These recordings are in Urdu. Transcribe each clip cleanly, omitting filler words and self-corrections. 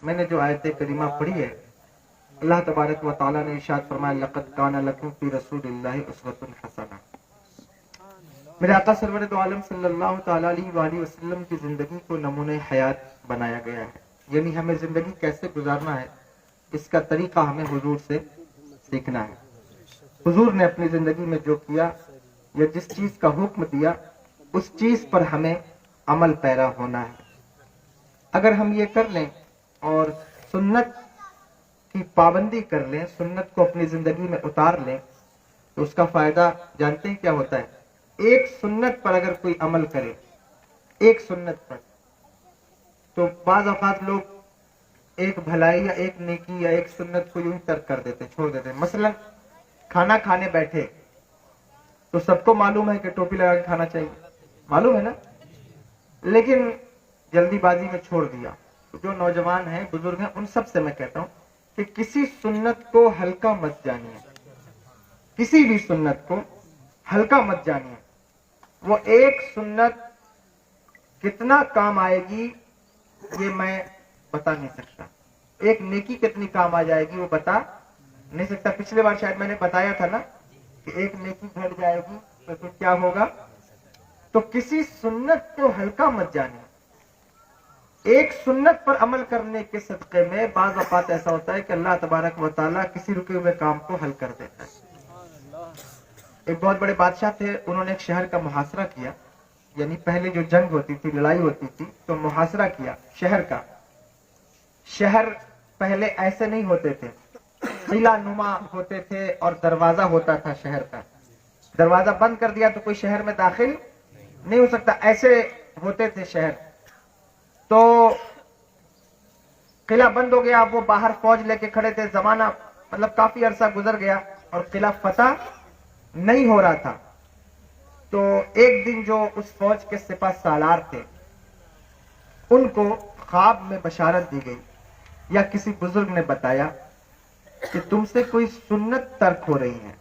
میں نے جو آیت کریمہ پڑھی ہے، اللہ تبارک و تعالیٰ نے ارشاد فرمایا لقد کان لکم فی رسول اللہ اسوۃ حسنہ۔ میرے آقا سرور دو عالم صلی اللہ تعالیٰ علیہ وآلہ وسلم کی زندگی کو نمونہ حیات بنایا گیا ہے، یعنی ہمیں زندگی کیسے گزارنا ہے اس کا طریقہ ہمیں حضور سے سیکھنا ہے۔ حضور نے اپنی زندگی میں جو کیا یا جس چیز کا حکم دیا اس چیز پر ہمیں عمل پیرا ہونا ہے۔ اگر ہم یہ کر لیں اور سنت کی پابندی کر لیں، سنت کو اپنی زندگی میں اتار لیں، تو اس کا فائدہ جانتے ہیں کیا ہوتا ہے؟ ایک سنت پر اگر کوئی عمل کرے، ایک سنت پر، تو بعض اوقات لوگ ایک بھلائی یا ایک نیکی یا ایک سنت کو یوں ترک کر دیتے، چھوڑ دیتے۔ مثلا کھانا کھانے بیٹھے تو سب کو معلوم ہے کہ ٹوپی لگا کے کھانا چاہیے، معلوم ہے نا، لیکن جلدی بازی میں چھوڑ دیا۔ جو نوجوان ہیں، بزرگ ہیں، ان سب سے میں کہتا ہوں کہ کسی سنت کو ہلکا مت جانیے، کسی بھی سنت کو ہلکا مت جانیے۔ وہ ایک سنت کتنا کام آئے گی یہ میں بتا نہیں سکتا، ایک نیکی کتنی کام آ جائے گی وہ بتا نہیں سکتا۔ پچھلے بار شاید میں نے بتایا تھا نا کہ ایک نیکی گھٹ جائے گی تو پھر کیا ہوگا۔ تو کسی سنت کو ہلکا مت جانیے۔ ایک سنت پر عمل کرنے کے صدقے میں بعض اوقات ایسا ہوتا ہے کہ اللہ تبارک و تعالیٰ کسی رکے ہوئے کام کو حل کر دیتا ہے۔ ایک بہت بڑے بادشاہ تھے، انہوں نے ایک شہر کا محاصرہ کیا، یعنی پہلے جو جنگ ہوتی تھی، لڑائی ہوتی تھی، تو محاصرہ کیا شہر کا۔ شہر پہلے ایسے نہیں ہوتے تھے، قلعہ نما ہوتے تھے اور دروازہ ہوتا تھا شہر کا۔ دروازہ بند کر دیا تو کوئی شہر میں داخل نہیں ہو سکتا، ایسے ہوتے تھے شہر۔ تو قلعہ بند ہو گیا، اب وہ باہر فوج لے کے کھڑے تھے، زمانہ مطلب کافی عرصہ گزر گیا اور قلعہ فتح نہیں ہو رہا تھا۔ تو ایک دن جو اس فوج کے سپہ سالار تھے ان کو خواب میں بشارت دی گئی یا کسی بزرگ نے بتایا کہ تم سے کوئی سنت ترک ہو رہی ہے،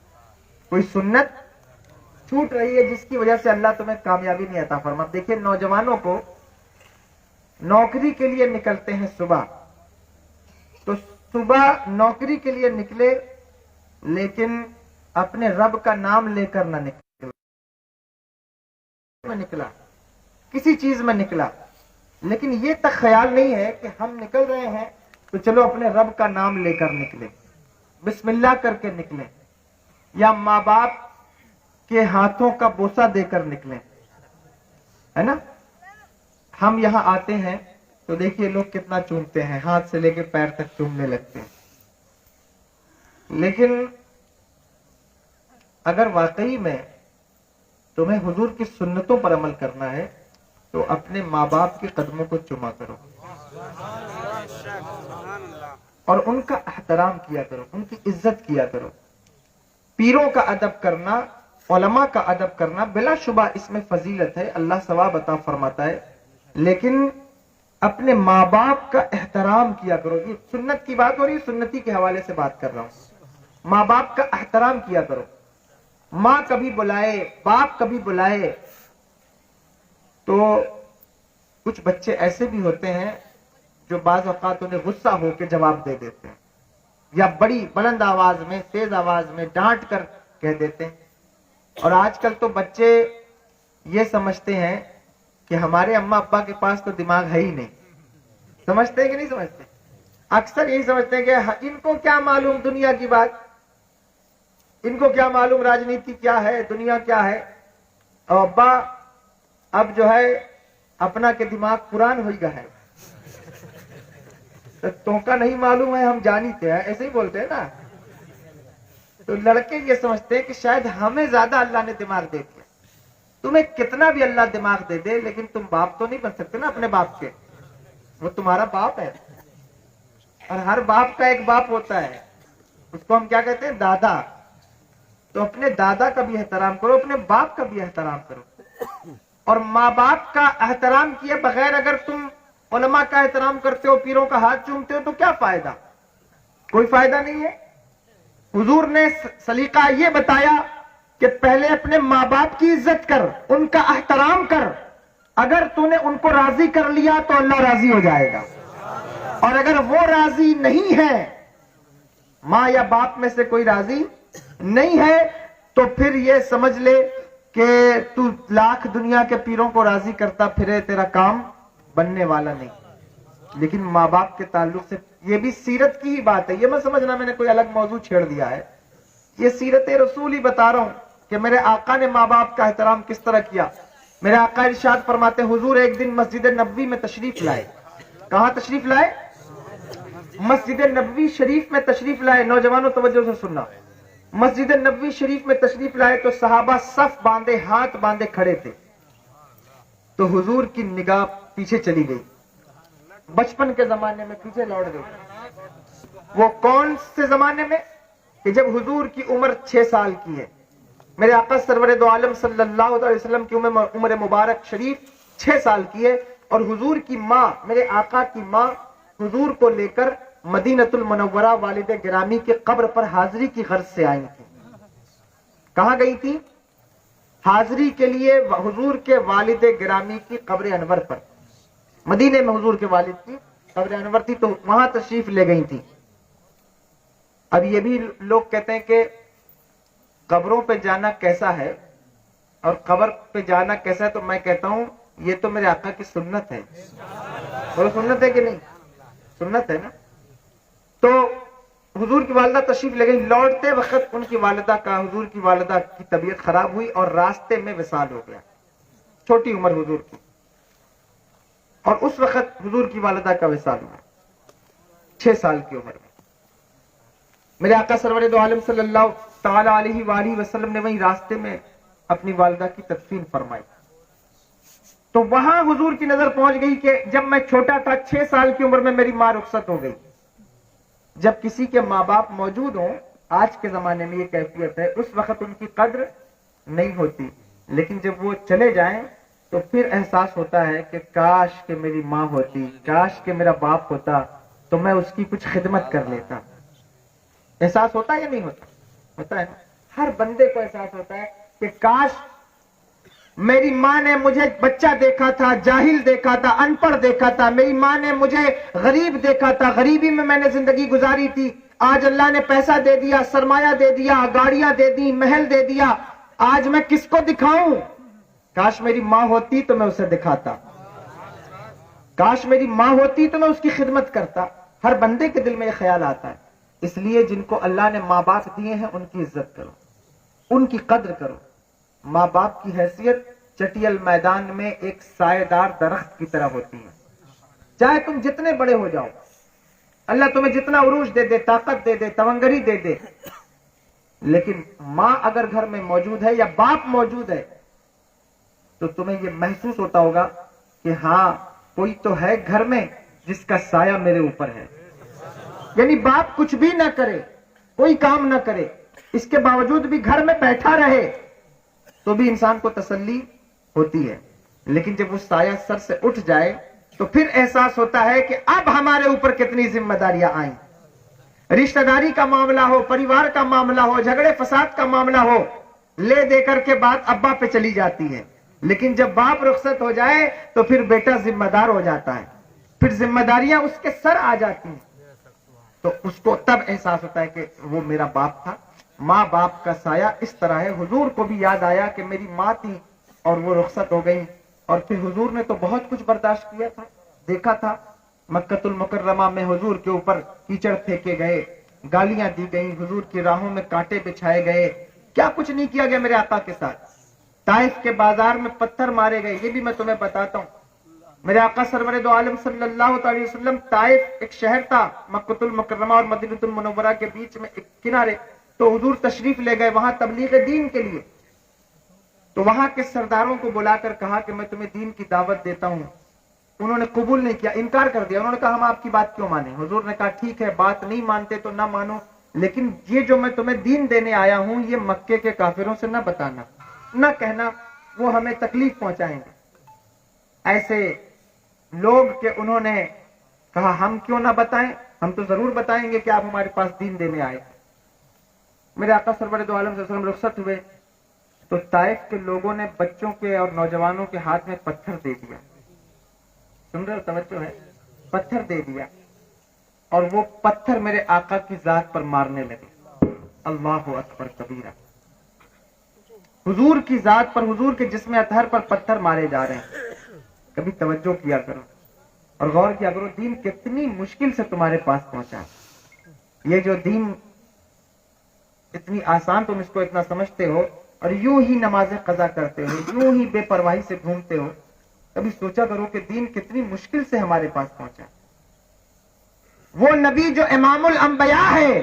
کوئی سنت چھوٹ رہی ہے جس کی وجہ سے اللہ تمہیں کامیابی نہیں عطا فرما۔ دیکھیے نوجوانوں کو نوکری کے لیے نکلتے ہیں صبح، تو صبح نوکری کے لیے نکلے لیکن اپنے رب کا نام لے کر نہ نکلا، کسی چیز میں نکلا، لیکن یہ تک خیال نہیں ہے کہ ہم نکل رہے ہیں تو چلو اپنے رب کا نام لے کر نکلیں، بسم اللہ کر کے نکلیں، یا ماں باپ کے ہاتھوں کا بوسہ دے کر نکلیں، ہے نا۔ ہم یہاں آتے ہیں تو دیکھیے لوگ کتنا چومتے ہیں، ہاتھ سے لے کے پیر تک چومنے لگتے ہیں۔ لیکن اگر واقعی میں تمہیں حضور کی سنتوں پر عمل کرنا ہے تو اپنے ماں باپ کے قدموں کو چوما کرو اور ان کا احترام کیا کرو، ان کی عزت کیا کرو۔ پیروں کا ادب کرنا، علماء کا ادب کرنا بلا شبہ اس میں فضیلت ہے، اللہ ثواب عطا فرماتا ہے، لیکن اپنے ماں باپ کا احترام کیا کرو۔ یہ سنت کی بات ہو رہی ہے، سنتی کے حوالے سے بات کر رہا ہوں۔ ماں باپ کا احترام کیا کرو، ماں کبھی بلائے، باپ کبھی بلائے۔ تو کچھ بچے ایسے بھی ہوتے ہیں جو بعض اوقات انہیں غصہ ہو کے جواب دے دیتے ہیں، یا بڑی بلند آواز میں، تیز آواز میں ڈانٹ کر کہہ دیتے ہیں۔ اور آج کل تو بچے یہ سمجھتے ہیں کہ ہمارے اماں ابا کے پاس تو دماغ ہے ہی نہیں، سمجھتے ہیں کہ نہیں سمجھتے؟ اکثر یہی سمجھتے ہیں کہ ان کو کیا معلوم دنیا کی بات، ان کو کیا معلوم راجنیتی کیا ہے، دنیا کیا ہے۔ اور ابا اب جو ہے اپنا کے دماغ قرآن ہوئی گا ہے، تو کا نہیں معلوم ہے، ہم جانتے ہیں، ایسے ہی بولتے ہیں نا۔ تو لڑکے یہ سمجھتے ہیں کہ شاید ہمیں زیادہ اللہ نے دماغ دے دیا۔ تمہیں کتنا بھی اللہ دماغ دے دے لیکن تم باپ تو نہیں بن سکتے نا اپنے باپ کے، وہ تمہارا باپ ہے، اور ہر باپ کا ایک باپ ہوتا ہے، اس کو ہم کیا کہتے ہیں؟ دادا۔ تو اپنے دادا کا بھی احترام کرو، اپنے باپ کا بھی احترام کرو۔ اور ماں باپ کا احترام کیے بغیر اگر تم علماء کا احترام کرتے ہو، پیروں کا ہاتھ چومتے ہو تو کیا فائدہ؟ کوئی فائدہ نہیں ہے۔ حضور نے سلیقہ یہ بتایا کہ پہلے اپنے ماں باپ کی عزت کر، ان کا احترام کر، اگر تو نے ان کو راضی کر لیا تو اللہ راضی ہو جائے گا، اور اگر وہ راضی نہیں ہے، ماں یا باپ میں سے کوئی راضی نہیں ہے، تو پھر یہ سمجھ لے کہ تو لاکھ دنیا کے پیروں کو راضی کرتا پھرے، تیرا کام بننے والا نہیں۔ لیکن ماں باپ کے تعلق سے یہ بھی سیرت کی ہی بات ہے، یہ میں سمجھنا میں نے کوئی الگ موضوع چھیڑ دیا ہے، یہ سیرت رسول ہی بتا رہا ہوں کہ میرے آقا نے ماں باپ کا احترام کس طرح کیا۔ میرے آقا ارشاد فرماتے، حضور ایک دن مسجد نبوی میں تشریف لائے۔ کہاں تشریف لائے؟ مسجد نبوی شریف میں تشریف لائے۔ نوجوانوں توجہ سے سننا، مسجد نبوی شریف میں تشریف لائے تو صحابہ صف باندھے، ہاتھ باندھے کھڑے تھے، تو حضور کی نگاہ پیچھے چلی گئی، بچپن کے زمانے میں پیچھے لوٹ گئی۔ وہ کون سے زمانے میں؟ کہ جب حضور کی عمر 6 سال کی ہے۔ میرے آقا سرور دو عالم صلی اللہ علیہ وسلم کی عمر مبارک شریف 6 سال کی ہے، اور حضور کی ماں، میرے آقا کی ماں حضور کو لے کر مدینۃ المنورہ والد گرامی کے قبر پر حاضری کی غرض سے آئی تھی۔ کہاں گئی تھی؟ حاضری کے لیے حضور کے والد گرامی کی قبر انور پر۔ مدینے میں حضور کے والد کی قبر انور تھی، تو وہاں تشریف لے گئی تھی۔ اب یہ بھی لوگ کہتے ہیں کہ قبروں پہ جانا کیسا ہے اور قبر پہ جانا کیسا ہے، تو میں کہتا ہوں یہ تو میرے آقا کی سنت ہے۔ بولو سنت ہے کہ نہیں؟ سنت ہے نا۔ تو حضور کی والدہ تشریف لے گئی، لوٹتے وقت ان کی والدہ کا، حضور کی والدہ کی طبیعت خراب ہوئی اور راستے میں وصال ہو گیا، چھوٹی عمر حضور کی، اور اس وقت حضور کی والدہ کا وصال ہوا 6 سال کی عمر میں۔ میرے آقا سرور دو عالم صلی اللہ تعالی علیہ وآلہ وسلم نے وہیں راستے میں اپنی والدہ کی تدفین فرمائی۔ تو وہاں حضور کی نظر پہنچ گئی کہ جب میں چھوٹا تھا 6 سال کی عمر میں میری ماں رخصت ہو گئی۔ جب کسی کے ماں باپ موجود ہوں، آج کے زمانے میں یہ کیفیت ہے، اس وقت ان کی قدر نہیں ہوتی، لیکن جب وہ چلے جائیں تو پھر احساس ہوتا ہے کہ کاش کہ میری ماں ہوتی، کاش کہ میرا باپ ہوتا تو میں اس کی کچھ خدمت کر لیتا۔ احساس ہوتا ہے یا نہیں ہوتا؟ ہوتا ہے۔ ہر بندے کو احساس ہوتا ہے کہ کاش میری ماں نے مجھے بچہ دیکھا تھا، جاہل دیکھا تھا، ان پڑھ دیکھا تھا، میری ماں نے مجھے غریب دیکھا تھا، غریبی میں نے زندگی گزاری تھی، آج اللہ نے پیسہ دے دیا، سرمایہ دے دیا، گاڑیاں دے دی، محل دے دیا، آج میں کس کو دکھاؤں؟ کاش میری ماں ہوتی تو میں اسے دکھاتا، کاش میری ماں ہوتی تو میں اس کی خدمت کرتا۔ ہر بندے کے دل میں یہ خیال آتا ہے۔ اس لیے جن کو اللہ نے ماں باپ دیے ہیں ان کی عزت کرو، ان کی قدر کرو۔ ماں باپ کی حیثیت چٹیل میدان میں ایک سائے دار درخت کی طرح ہوتی ہے، چاہے تم جتنے بڑے ہو جاؤ، اللہ تمہیں جتنا عروج دے دے، طاقت دے دے، توانگری دے دے، لیکن ماں اگر گھر میں موجود ہے یا باپ موجود ہے تو تمہیں یہ محسوس ہوتا ہوگا کہ ہاں کوئی تو ہے گھر میں جس کا سایہ میرے اوپر ہے۔ یعنی باپ کچھ بھی نہ کرے، کوئی کام نہ کرے، اس کے باوجود بھی گھر میں بیٹھا رہے تو بھی انسان کو تسلی ہوتی ہے، لیکن جب وہ سایہ سر سے اٹھ جائے تو پھر احساس ہوتا ہے کہ اب ہمارے اوپر کتنی ذمہ داریاں آئیں۔ رشتہ داری کا معاملہ ہو، پریوار کا معاملہ ہو، جھگڑے فساد کا معاملہ ہو، لے دے کر کے بات ابا پہ چلی جاتی ہے، لیکن جب باپ رخصت ہو جائے تو پھر بیٹا ذمہ دار ہو جاتا ہے، پھر ذمہ داریاں اس کے سر آ جاتی ہیں، تو اس کو تب احساس ہوتا ہے کہ وہ میرا باپ تھا۔ ماں باپ کا سایہ اس طرح ہے۔ حضور کو بھی یاد آیا کہ میری ماں تھی اور وہ رخصت ہو گئی، اور پھر حضور نے تو بہت کچھ برداشت کیا تھا، دیکھا تھا مکہ المکرمہ میں حضور کے اوپر کیچڑ پھینکے گئے، گالیاں دی گئیں، حضور کی راہوں میں کانٹے بچھائے گئے، کیا کچھ نہیں کیا گیا میرے آقا کے ساتھ۔ طائف کے بازار میں پتھر مارے گئے، یہ بھی میں تمہیں بتاتا ہوں۔ میرے آقا سرور دو عالم صلی اللہ علیہ وسلم، طائف ایک شہر تھا مکہ المکرمہ اور مدینہ المنورہ کے بیچ میں ایک کنارے، تو حضور تشریف لے گئے وہاں تبلیغ دین کے لیے، تو وہاں کے سرداروں کو بلا کر کہا کہ میں تمہیں دین کی دعوت دیتا ہوں۔ انہوں نے قبول نہیں کیا، انکار کر دیا، انہوں نے کہا ہم آپ کی بات کیوں مانیں؟ حضور نے کہا ٹھیک ہے، بات نہیں مانتے تو نہ مانو، لیکن یہ جو میں تمہیں دین دینے آیا ہوں یہ مکے کے کافروں سے نہ بتانا، نہ کہنا، وہ ہمیں تکلیف پہنچائیں گے۔ ایسے لوگ کہ انہوں نے کہا ہم کیوں نہ بتائیں، ہم تو ضرور بتائیں گے کہ آپ ہمارے پاس دین دینے آئے۔ میرے آقا سرور دو عالم صلی اللہ علیہ وسلم رخصت ہوئے تو طائف کے لوگوں نے بچوں کے اور نوجوانوں کے ہاتھ میں پتھر دے دیا، سن رہے ہو؟ توجہ ہے، پتھر دے دیا، اور وہ پتھر میرے آقا کی ذات پر مارنے لگے. اللہ اکبر کبیرہ. حضور کی ذات پر، حضور کے جسم اطہر پر پتھر مارے جا رہے ہیں. کبھی توجہ کیا کرو اور غور کیا کرو، دین کتنی مشکل سے تمہارے پاس پہنچا. یہ جو دین اتنی آسان، تم اس کو اتنا سمجھتے ہو اور یوں ہی نمازیں قضا کرتے ہو، یوں ہی بے پرواہی سے گھومتے ہو. کبھی سوچا کرو کہ دین کتنی مشکل سے ہمارے پاس پہنچا. وہ نبی جو امام الانبیاء ہے،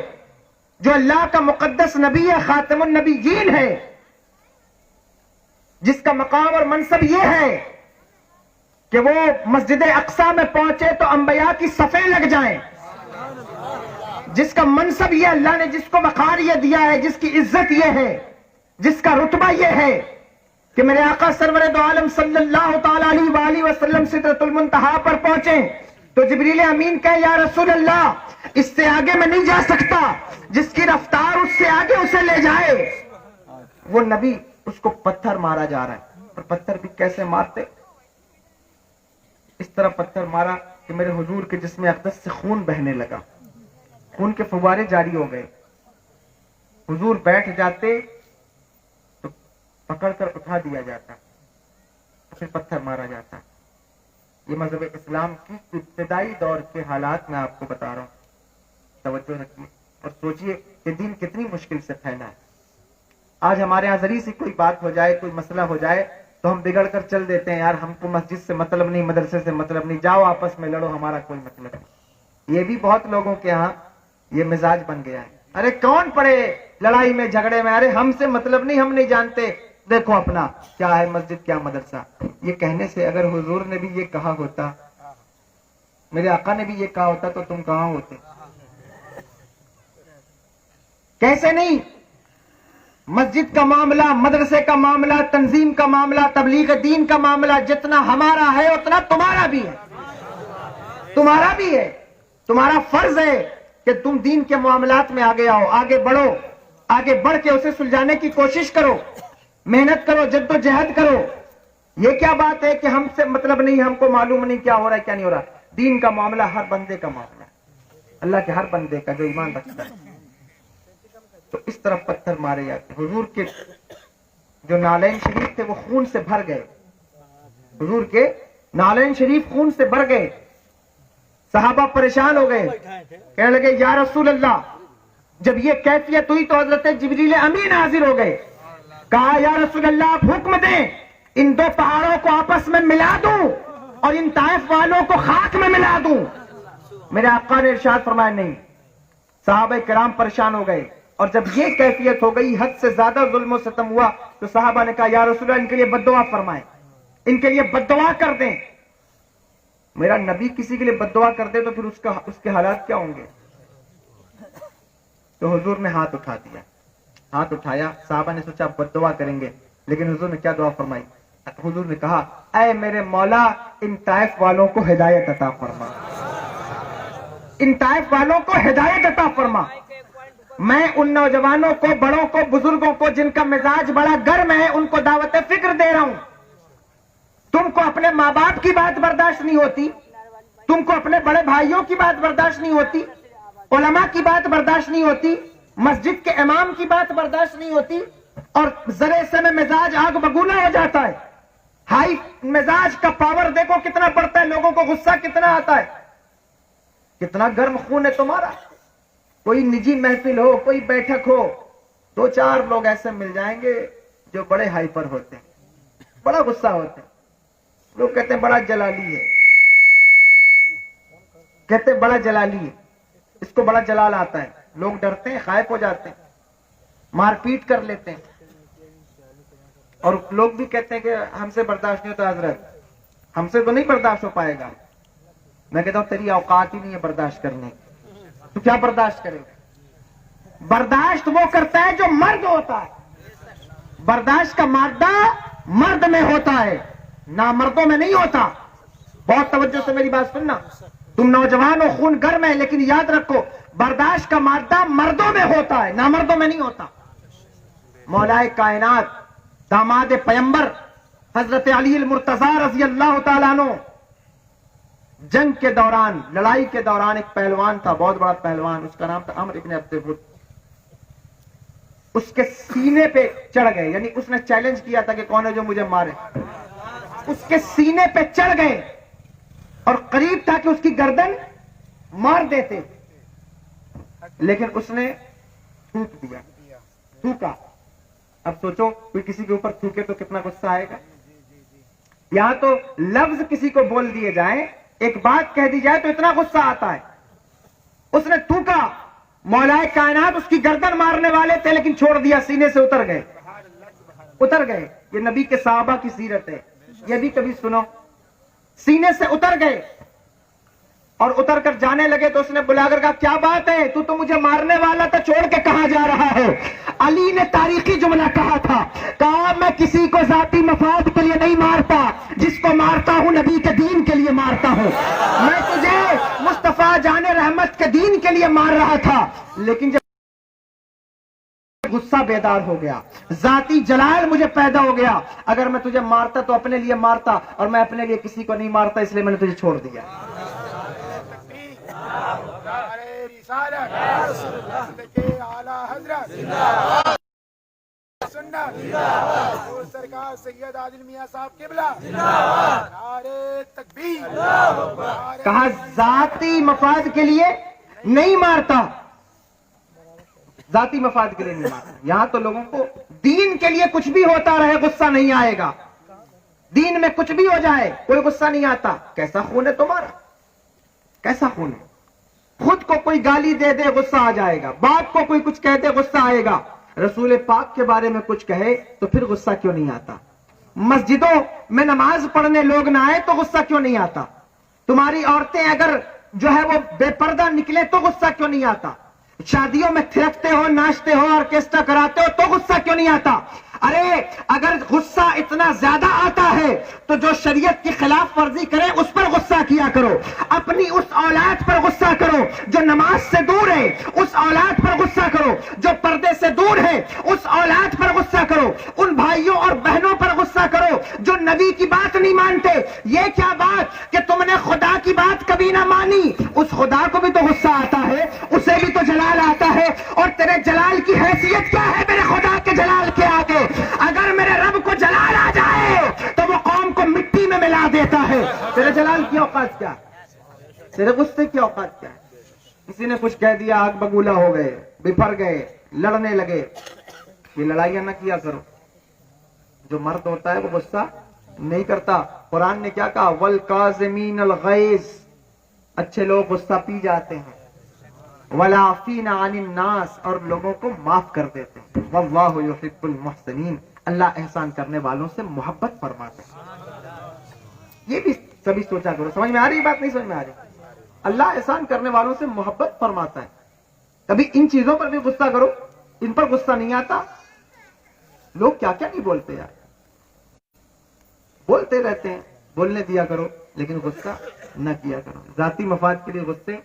جو اللہ کا مقدس نبی ہے، خاتم النبیین ہے، جس کا مقام اور منصب یہ ہے کہ وہ مسجد اقصی میں پہنچے تو انبیاء کی صفیں لگ جائیں، جس کا منصب یہ، اللہ نے جس کو وقار یہ دیا ہے، جس کی عزت یہ ہے، جس کا رتبہ یہ ہے کہ میرے آقا سرور دو عالم صلی اللہ تعالی علیہ وآلہ وسلم سدرۃ المنتہا پر پہنچے تو جبریل امین کہے یا رسول اللہ اس سے آگے میں نہیں جا سکتا، جس کی رفتار اس سے آگے اسے لے جائے. وہ نبی، اس کو پتھر مارا جا رہا ہے. اور پتھر بھی کیسے مارتے؟ اس طرح پتھر مارا کہ میرے حضور کے جسم اقدس سے خون بہنے لگا، خون کے فوارے جاری ہو گئے. حضور بیٹھ جاتے تو پکڑ کر اٹھا دیا جاتا، پھر پتھر مارا جاتا. یہ مذہب اسلام کی ابتدائی دور کے حالات میں آپ کو بتا رہا ہوں. توجہ رکھیے اور سوچئے کہ دین کتنی مشکل سے پھیلا ہے. آج ہمارے یہاں ذریعے سے کوئی بات ہو جائے، کوئی مسئلہ ہو جائے تو ہم بگڑ کر چل دیتے ہیں، یار ہم کو مسجد سے مطلب نہیں، مدرسے سے مطلب نہیں، جاؤ آپس میں لڑو، ہمارا کوئی مطلب نہیں. یہ بھی بہت لوگوں کے ہاں یہ مزاج بن گیا ہے. ارے کون پڑے لڑائی میں جھگڑے میں، ارے ہم سے مطلب نہیں، ہم نہیں جانتے، دیکھو اپنا کیا ہے مسجد کیا مدرسہ. یہ کہنے سے اگر حضور نے بھی یہ کہا ہوتا، میرے آقا نے بھی یہ کہا ہوتا تو تم کہاں ہوتے؟ کیسے نہیں؟ مسجد کا معاملہ، مدرسے کا معاملہ، تنظیم کا معاملہ، تبلیغ دین کا معاملہ جتنا ہمارا ہے اتنا تمہارا بھی ہے. تمہارا بھی ہے. تمہارا فرض ہے کہ تم دین کے معاملات میں آگے آؤ، آگے بڑھو، آگے بڑھ کے اسے سلجھانے کی کوشش کرو، محنت کرو، جد و جہد کرو. یہ کیا بات ہے کہ ہم سے مطلب نہیں، ہم کو معلوم نہیں کیا ہو رہا ہے کیا نہیں ہو رہا. دین کا معاملہ ہر بندے کا معاملہ ہے، اللہ کے ہر بندے کا جو ایمان رکھتا ہے. تو اس طرح پتھر مارے جاتے. حضور کے جو نالین شریف تھے وہ خون سے بھر گئے. حضور کے نالین شریف خون سے بھر گئے. صحابہ پریشان ہو گئے، کہنے لگے یا رسول اللہ. جب یہ کیفیت ہوئی تو حضرت جبریل امین حاضر ہو گئے. کہا یا رسول اللہ آپ حکم دیں ان دو پہاڑوں کو آپس میں ملا دوں اور ان طائف والوں کو خاک میں ملا دوں. میرے آقا نے ارشاد فرمایا نہیں. صحابہ کرام پریشان ہو گئے اور جب یہ کیفیت ہو گئی، حد سے زیادہ ظلم و ستم ہوا تو صحابہ نے کہا یا رسول اللہ ان کے لیے بد دعا فرمائیں، ان کے لیے بد دعا کر دیں. میرا نبی کسی کے لیے بد دعا کر دے تو پھر اس کے حالات کیا ہوں گے؟ تو حضور نے ہاتھ اٹھا دیا. ہاتھ اٹھایا، صحابہ نے سوچا بد دعا کریں گے، لیکن حضور نے کیا دعا فرمائی؟ حضور نے کہا اے میرے مولا ان طائف والوں کو ہدایت عطا فرما، ان طائف والوں کو ہدایت عطا فرما. میں ان نوجوانوں کو، بڑوں کو، بزرگوں کو جن کا مزاج بڑا گرم ہے ان کو دعوت فکر دے رہا ہوں. تم کو اپنے ماں باپ کی بات برداشت نہیں ہوتی، تم کو اپنے بڑے بھائیوں کی بات برداشت نہیں ہوتی، علماء کی بات برداشت نہیں ہوتی، مسجد کے امام کی بات برداشت نہیں ہوتی، اور ذرے سے میں مزاج آگ بگولا ہو جاتا ہے. ہائی مزاج کا پاور دیکھو کتنا بڑھتا ہے، لوگوں کو غصہ کتنا آتا ہے. کتنا گرم خون ہے تمہارا. کوئی نجی محفل ہو، کوئی بیٹھک ہو، دو چار لوگ ایسے مل جائیں گے جو بڑے ہائپر ہوتے ہیں، بڑا غصہ ہوتے ہیں. لوگ کہتے ہیں بڑا جلالی ہے، کہتے ہیں بڑا جلالی ہے، اس کو بڑا جلال آتا ہے. لوگ ڈرتے ہیں، خائف ہو جاتے ہیں، مار پیٹ کر لیتے ہیں. اور لوگ بھی کہتے ہیں کہ ہم سے برداشت نہیں ہوتا حضرت، ہم سے تو نہیں برداشت ہو پائے گا. میں کہتا ہوں تیری اوقات ہی نہیں ہے برداشت کرنے کی، تو کیا برداشت کرے گا؟ برداشت وہ کرتا ہے جو مرد ہوتا ہے. برداشت کا مادہ مرد میں ہوتا ہے، نامردوں میں نہیں ہوتا. بہت توجہ سے میری بات سننا. تم نوجوان ہو، خون گرم ہے، لیکن یاد رکھو برداشت کا مادہ مردوں میں ہوتا ہے، نامردوں میں نہیں ہوتا. مولا کائنات داماد پیمبر حضرت علی المرتضی رضی اللہ تعالیٰ عنہ جنگ کے دوران، لڑائی کے دوران ایک پہلوان تھا، بہت بڑا پہلوان، اس کا نام تھا عمرو ابن عبد الود. اس کے سینے پہ چڑھ گئے، یعنی اس نے چیلنج کیا تھا کہ کون ہے جو مجھے مارے. اس کے سینے پہ چڑھ گئے اور قریب تھا کہ اس کی گردن مار دیتے، لیکن اس نے تھوک دیا، تھوکا. اب سوچو کوئی کسی کے اوپر تھوکے تو کتنا غصہ آئے گا. یہاں تو لفظ کسی کو بول دیے جائیں، ایک بات کہہ دی جائے تو اتنا غصہ آتا ہے. اس نے تھوکا، مولا کائنات اس کی گردن مارنے والے تھے لیکن چھوڑ دیا، سینے سے اتر گئے، اتر گئے. یہ نبی کے صحابہ کی سیرت ہے، یہ بھی کبھی سنو. سینے سے اتر گئے اور اتر کر جانے لگے تو اس نے بلا کر کہا کیا بات ہے، تو مجھے مارنے والا تھا، چھوڑ کے کہاں جا رہا ہے. علی نے تاریخی جملہ کہا تھا، کہا میں کسی کو ذاتی مفاد کے لیے نہیں مارتا، جس کو مارتا ہوں نبی کے دین کے لیے مارتا ہوں. میں تجھے مصطفیٰ جان رحمت کے دین کے لیے مار رہا تھا، لیکن جب غصہ بیدار ہو گیا، ذاتی جلال مجھے پیدا ہو گیا. اگر میں تجھے مارتا تو اپنے لیے مارتا، اور میں اپنے لیے کسی کو نہیں مارتا، اس لیے میں نے تجھے چھوڑ دیا. سرکار سید عادل میاں صاحب قبلہ، نعرہ تکبیر. کہا ذاتی مفاد کے لیے نہیں مارتا، ذاتی مفاد کے لیے نہیں مارتا. یہاں تو لوگوں کو دین کے لیے کچھ بھی ہوتا رہے غصہ نہیں آئے گا، دین میں کچھ بھی ہو جائے کوئی غصہ نہیں آتا. کیسا خون ہے تمہارا، کیسا خون ہے. خود کو کوئی گالی دے دے غصہ آ جائے گا، باپ کو کوئی کچھ کہہ دے غصہ آئے گا، رسول پاک کے بارے میں کچھ کہے تو پھر غصہ کیوں نہیں آتا. مسجدوں میں نماز پڑھنے لوگ نہ آئے تو غصہ کیوں نہیں آتا. تمہاری عورتیں اگر جو ہے وہ بے پردہ نکلے تو غصہ کیوں نہیں آتا. شادیوں میں تھرکتے ہو، ناچتے ہو، آرکیسٹرا کراتے ہو تو غصہ کیوں نہیں آتا. ارے اگر غصہ اتنا زیادہ آتا ہے تو جو شریعت کی خلاف ورزی کرے اس پر غصہ کیا کرو. اپنی اس اولاد پر غصہ کرو جو نماز سے دور ہے، اس اولاد پر غصہ کرو جو پردے سے دور ہے، اس اولاد پر غصہ کرو. ان بھائیوں اور بہنوں پر غصہ کرو جو نبی کی بات نہیں مانتے. یہ کیا بات کہ تم نے خدا کی بات کبھی نہ مانی، اس خدا کو بھی تو غصہ آتا ہے، اسے بھی تو جلال آتا ہے. اور تیرے جلال کی حیثیت کیا ہے میرے خدا کے جلال کے آگے؟ اگر میرے رب کو جلال آ جائے تو وہ قوم کو مٹی میں ملا دیتا ہے. تیرے جلال کی اوقات کیا ہے، تیرے غصے کی اوقات کیا ہے؟ کسی نے کچھ کہہ دیا، آگ بگولا ہو گئے، بفر گئے، لڑنے لگے. یہ لڑائیاں نہ کیا کرو. جو مرد ہوتا ہے وہ غصہ نہیں کرتا. قرآن نے کیا کہا، والکاظمین الغیظ، اچھے لوگ غصہ پی جاتے ہیں. والعافین عن الناس، اور لوگوں کو معاف کر دیتے ہیں. واللہ یحب المحسنین، اللہ احسان کرنے والوں سے محبت فرماتے ہیں. یہ بھی سبھی سوچا کرو. سمجھ میں آ رہی بات؟ نہیں سمجھ میں آ رہی؟ اللہ احسان کرنے والوں سے محبت فرماتا ہے. کبھی ان چیزوں پر بھی غصہ کرو، ان پر غصہ نہیں آتا. لوگ کیا کیا نہیں بولتے یار، بولتے رہتے ہیں. بولنے دیا کرو لیکن غصہ نہ کیا کرو. ذاتی مفاد کے لیے غصے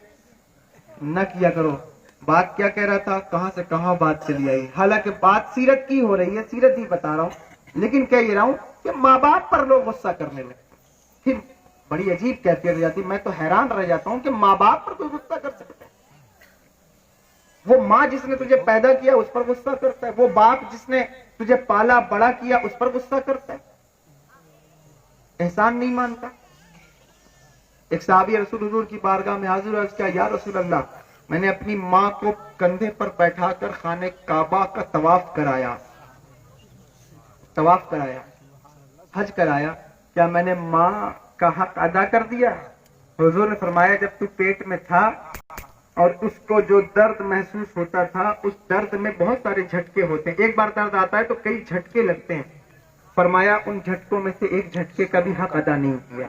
نہ کیا کرو. بات کیا کہہ رہا تھا، کہاں سے کہاں بات چلی آئی. حالانکہ بات سیرت کی ہو رہی ہے، سیرت ہی بتا رہا ہوں، لیکن کہہ یہ رہا ہوں کہ ماں باپ پر لوگ غصہ کرنے لگتے. پھر بڑی عجیب کیفیت ہو جاتی. میں تو حیران رہ جاتا ہوں کہ ماں باپ پر کوئی غصہ کر سکتا ہے. وہ ماں جس نے تجھے پیدا کیا اس پر غصہ کرتا ہے، وہ باپ جس نے تجھے پالا بڑا کیا اس پر غصہ کرتا ہے، احسان نہیں مانتا. ایک صحابی رسول حضور کی بارگاہ میں حاضر عرض کیا، یا رسول اللہ، میں نے اپنی ماں کو کندھے پر بیٹھا کر خانہ کعبہ کا طواف کرایا، حج کرایا، کیا میں نے ماں کا حق ادا کر دیا؟ حضور نے فرمایا، جب تو پیٹ میں تھا اور اس کو جو درد محسوس ہوتا تھا، اس درد میں بہت سارے جھٹکے ہوتے ہیں. ایک بار درد آتا ہے تو کئی جھٹکے لگتے ہیں. فرمایا ان جھٹکوں میں سے ایک جھٹکے کا بھی حق ادا نہیں کیا.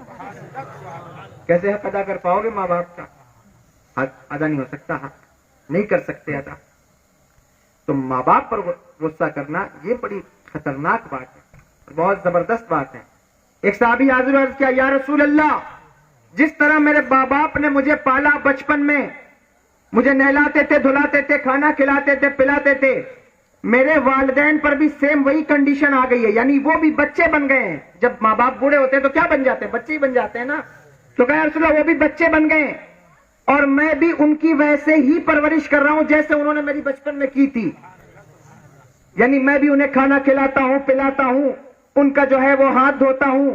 کیسے حق ادا کر پاؤ گے ماں باپ کا؟ حق ادا نہیں ہو سکتا، حق نہیں کر سکتے ادا. تو ماں باپ پر غصہ کرنا یہ بڑی خطرناک بات ہے، بہت زبردست بات ہے. ایک صحابی حاضر عرض کیا، یا رسول اللہ، جس طرح میرے ماں باپ نے مجھے پالا، بچپن میں مجھے نہلاتے تھے، دھلاتے تھے، کھانا کھلاتے تھے، پلاتے تھے، میرے والدین پر بھی سیم وہی کنڈیشن آ گئی ہے. یعنی وہ بھی بچے بن گئے ہیں. جب ماں باپ بوڑھے ہوتے ہیں تو کیا بن جاتے ہیں؟ بچے ہی بن جاتے ہیں نا. تو کہا یا رسول اللہ وہ بھی بچے بن گئے اور میں بھی ان کی ویسے ہی پرورش کر رہا ہوں جیسے انہوں نے میری بچپن میں کی تھی، یعنی میں بھی انہیں کھانا کھلاتا ہوں، پلاتا ہوں، ان کا جو ہے وہ ہاتھ دھوتا ہوں،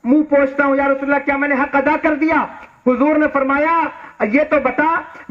منہ پوچھتا ہوں۔ یا رسول اللہ کیا میں نے حق ادا کر دیا؟ حضور نے فرمایا یہ تو بتا،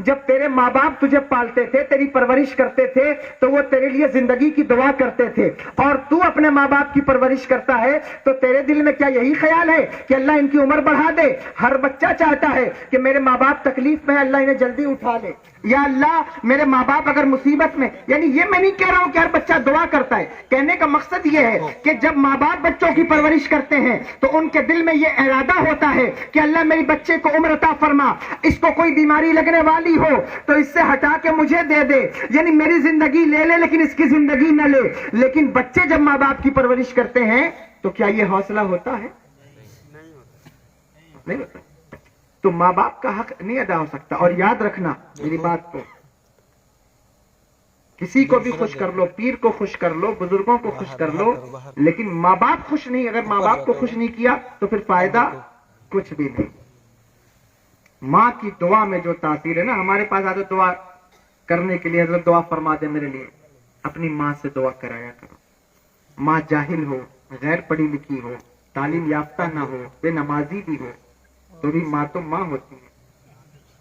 جب تیرے ماں باپ تجھے پالتے تھے، تیری پرورش کرتے تھے، تو وہ تیرے لیے زندگی کی دعا کرتے تھے، اور تو اپنے ماں باپ کی پرورش کرتا ہے تو تیرے دل میں کیا یہی خیال ہے کہ اللہ ان کی عمر بڑھا دے؟ ہر بچہ چاہتا ہے کہ میرے ماں باپ تکلیف میں ہے، اللہ انہیں جلدی اٹھا لے، یا اللہ میرے ماں باپ اگر مصیبت میں، یعنی یہ میں نہیں کہہ رہا ہوں کہ ہر بچہ دعا کرتا ہے، کہنے کا مقصد یہ ہے کہ جب ماں باپ بچوں کی پرورش کرتے ہیں تو ان کے دل میں یہ ارادہ ہوتا ہے کہ اللہ میری بچے کو عمر عطا فرما، اس کو کوئی بیماری لگنے والی ہو تو اس سے ہٹا کے مجھے دے دے، یعنی میری زندگی لے لے لیکن اس کی زندگی نہ لے۔ لیکن بچے جب ماں باپ کی پرورش کرتے ہیں تو کیا یہ حوصلہ ہوتا ہے؟ نہیں ہوتا۔ تو ماں باپ کا حق نہیں ادا ہو سکتا۔ اور یاد رکھنا میری بات کو، کسی کو بھی خوش کر لو، پیر کو خوش کر لو، بزرگوں کو خوش کر لو، لیکن ماں باپ خوش نہیں، اگر ماں باپ کو خوش نہیں کیا تو پھر فائدہ کچھ بھی نہیں۔ ماں کی دعا میں جو تاثیر ہے نا، ہمارے پاس آتے دعا کرنے کے لیے، حضرت دعا فرما دے میرے لیے، اپنی ماں سے دعا کرایا کرو۔ ماں جاہل ہو، غیر پڑھی لکھی ہو، تعلیم یافتہ نہ ہو، بے نمازی بھی ہو، تو بھی ماں تو ماں ہوتی ہے۔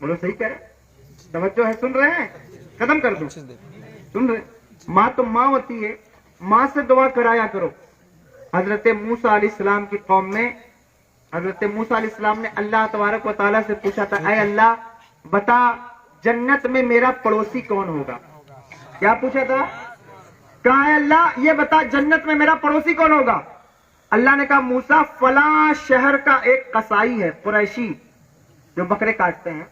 بولو صحیح کہہ رہے؟ توجہ ہے؟ سن رہے ہیں؟ ختم کر دوں؟ سن رہے؟ ماں تو ماں ہوتی ہے، ماں سے دعا کرایا کرو۔ حضرت موسیٰ علیہ السلام کی قوم میں حضرت موسیٰ علیہ السلام نے اللہ تبارک و تعالیٰ سے پوچھا تھا، اے اللہ بتا جنت میں میرا پڑوسی کون ہوگا؟ کیا پوچھا تھا؟ کہا اے اللہ یہ بتا جنت میں میرا پڑوسی کون ہوگا؟ اللہ نے کہا موسیٰ فلاں شہر کا ایک قصائی ہے، قریشی جو بکرے کاٹتے ہیں،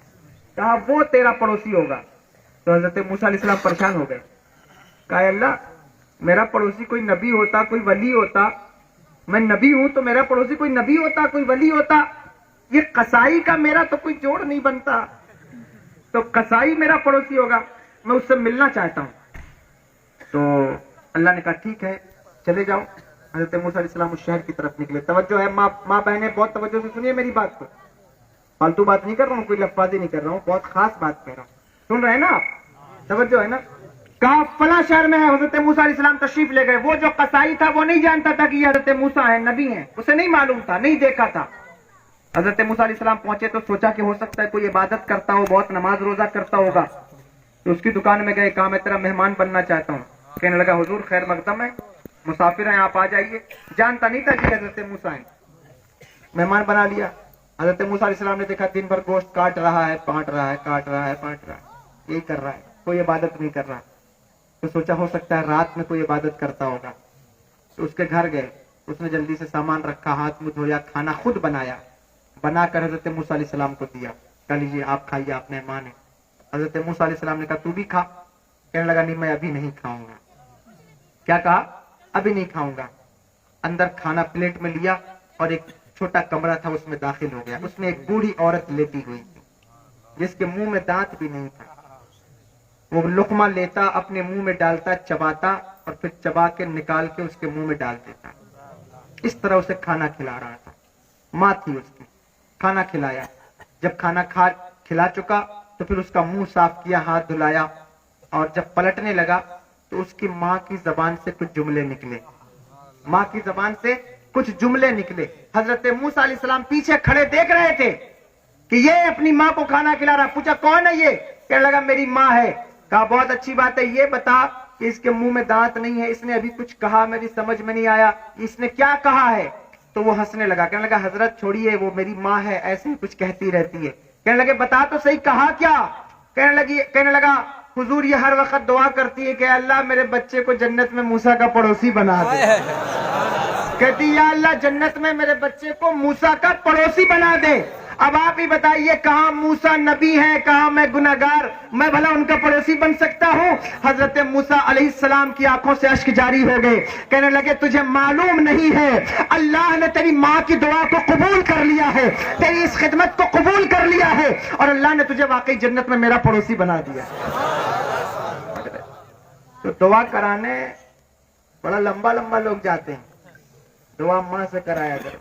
کہا وہ تیرا پڑوسی ہوگا۔ تو حضرت موسیٰ علیہ السلام پریشان ہو گئے، کہا اے اللہ میرا پڑوسی کوئی نبی ہوتا، کوئی ولی ہوتا، میں نبی ہوں تو میرا پڑوسی کوئی نبی ہوتا، کوئی ولی ہوتا، یہ قصائی کا میرا تو کوئی جوڑ نہیں بنتا، تو قصائی میرا پڑوسی ہوگا، میں اس سے ملنا چاہتا ہوں۔ تو اللہ نے کہا ٹھیک ہے چلے جاؤ۔ حضرت موسیٰ علیہ السلام اس شہر کی طرف نکلے۔ توجہ ہے ماں بہنیں، بہت توجہ سے سنیے میری بات کو، فالتو بات نہیں کر رہا ہوں، کوئی لفظی نہیں کر رہا ہوں، بہت خاص بات کہہ رہا ہوں، سن رہے ہیں نا آپ؟ توجہ ہے نا؟ کہا فلاں شہر میں ہے۔ حضرت موسیٰ علیہ السلام تشریف لے گئے۔ وہ جو قصائی تھا وہ نہیں جانتا تھا کہ یہ حضرت موسیٰ ہیں، نبی ہیں، اسے نہیں معلوم تھا، نہیں دیکھا تھا۔ حضرت موسیٰ علیہ السلام پہنچے تو سوچا کہ ہو سکتا ہے کوئی عبادت کرتا ہو، بہت نماز روزہ کرتا ہوگا، تو اس کی دکان میں گئے، کہا میں تیرا مہمان بننا چاہتا ہوں۔ کہنے لگا حضور خیر مقدم ہے، مسافر ہیں آپ، آ جائیے۔ جانتا نہیں تھا کہ حضرت موسیٰ ہیں، مہمان بنا لیا۔ حضرت موسیٰ علیہ السلام نے دیکھا دن بھر گوشت کاٹ رہا ہے، پانٹ رہا ہے، کاٹ رہا ہے، پانٹ رہا ہے، یہی کر رہا ہے، کوئی عبادت نہیں کر رہا، تو سوچا ہو سکتا ہے رات میں کوئی عبادت کرتا ہوگا۔ تو اس کے گھر گئے، اس نے جلدی سے سامان رکھا، ہاتھ منہ دھویا، کھانا خود بنایا، بنا کر حضرت موسیٰ علیہ السلام کو دیا، کہا لیجیے آپ کھائیے، آپ مہمان ہیں۔ حضرت موسیٰ علیہ السلام نے کہا تو بھی کھا۔ کہنے لگا نہیں میں ابھی نہیں کھاؤں گا۔ کیا کہا؟ ابھی نہیں کھاؤں گا۔ اندر کھانا پلیٹ میں لیا اور ایک چھوٹا کمرہ تھا اس میں داخل ہو گیا۔ اس میں ایک بوڑھی عورت لیٹی ہوئی تھی جس کے منہ میں دانت بھی نہیں تھا۔ وہ لقمہ لیتا، اپنے منہ میں ڈالتا، چباتا اور پھر چبا کے نکال کے اس کے منہ میں ڈال دیتا۔ اس طرح اسے کھانا کھلا رہا تھا، ماں تھی اس کی، کھانا کھلایا۔ جب کھانا کھلا چکا تو پھر اس کا منہ صاف کیا، ہاتھ دھلایا، اور جب پلٹنے لگا تو اس کی ماں کی زبان سے کچھ جملے نکلے، ماں کی زبان سے کچھ جملے نکلے۔ حضرت موسیٰ علیہ السلام پیچھے کھڑے دیکھ رہے تھے کہ یہ اپنی ماں کو کھانا کھلا رہا۔ پوچھا کون ہے یہ؟ کہنے لگا میری ماں ہے۔ کہا بہت اچھی بات ہے، یہ بتا کہ اس کے منہ میں دانت نہیں ہے، اس نے ابھی کچھ کہا میری سمجھ میں نہیں آیا، اس نے کیا کہا ہے؟ تو وہ ہنسنے لگا، کہنے لگا حضرت چھوڑیے، وہ میری ماں ہے، ایسے ہی کچھ کہتی رہتی ہے۔ کہنے لگے بتا تو صحیح کہا کیا؟ کہنے لگا حضور یہ ہر وقت دعا کرتی ہے کہ اللہ میرے بچے کو جنت میں موسیٰ کا پڑوسی بنا دے۔ کہتی یا اللہ جنت میں میرے بچے کو موسیٰ کا پڑوسی بنا دے۔ اب آپ ہی بتائیے کہاں موسیٰ نبی ہے، کہاں میں گنہگار، میں بھلا ان کا پڑوسی بن سکتا ہوں؟ حضرت موسیٰ علیہ السلام کی آنکھوں سے اشک جاری ہو گئے، کہنے لگے تجھے معلوم نہیں ہے اللہ نے تیری ماں کی دعا کو قبول کر لیا ہے، تیری اس خدمت کو قبول کر لیا ہے، اور اللہ نے تجھے واقعی جنت میں میرا پڑوسی بنا دیا۔ تو دعا کرانے بڑا لمبا لوگ جاتے ہیں، دعا ماں سے کرایا کرو۔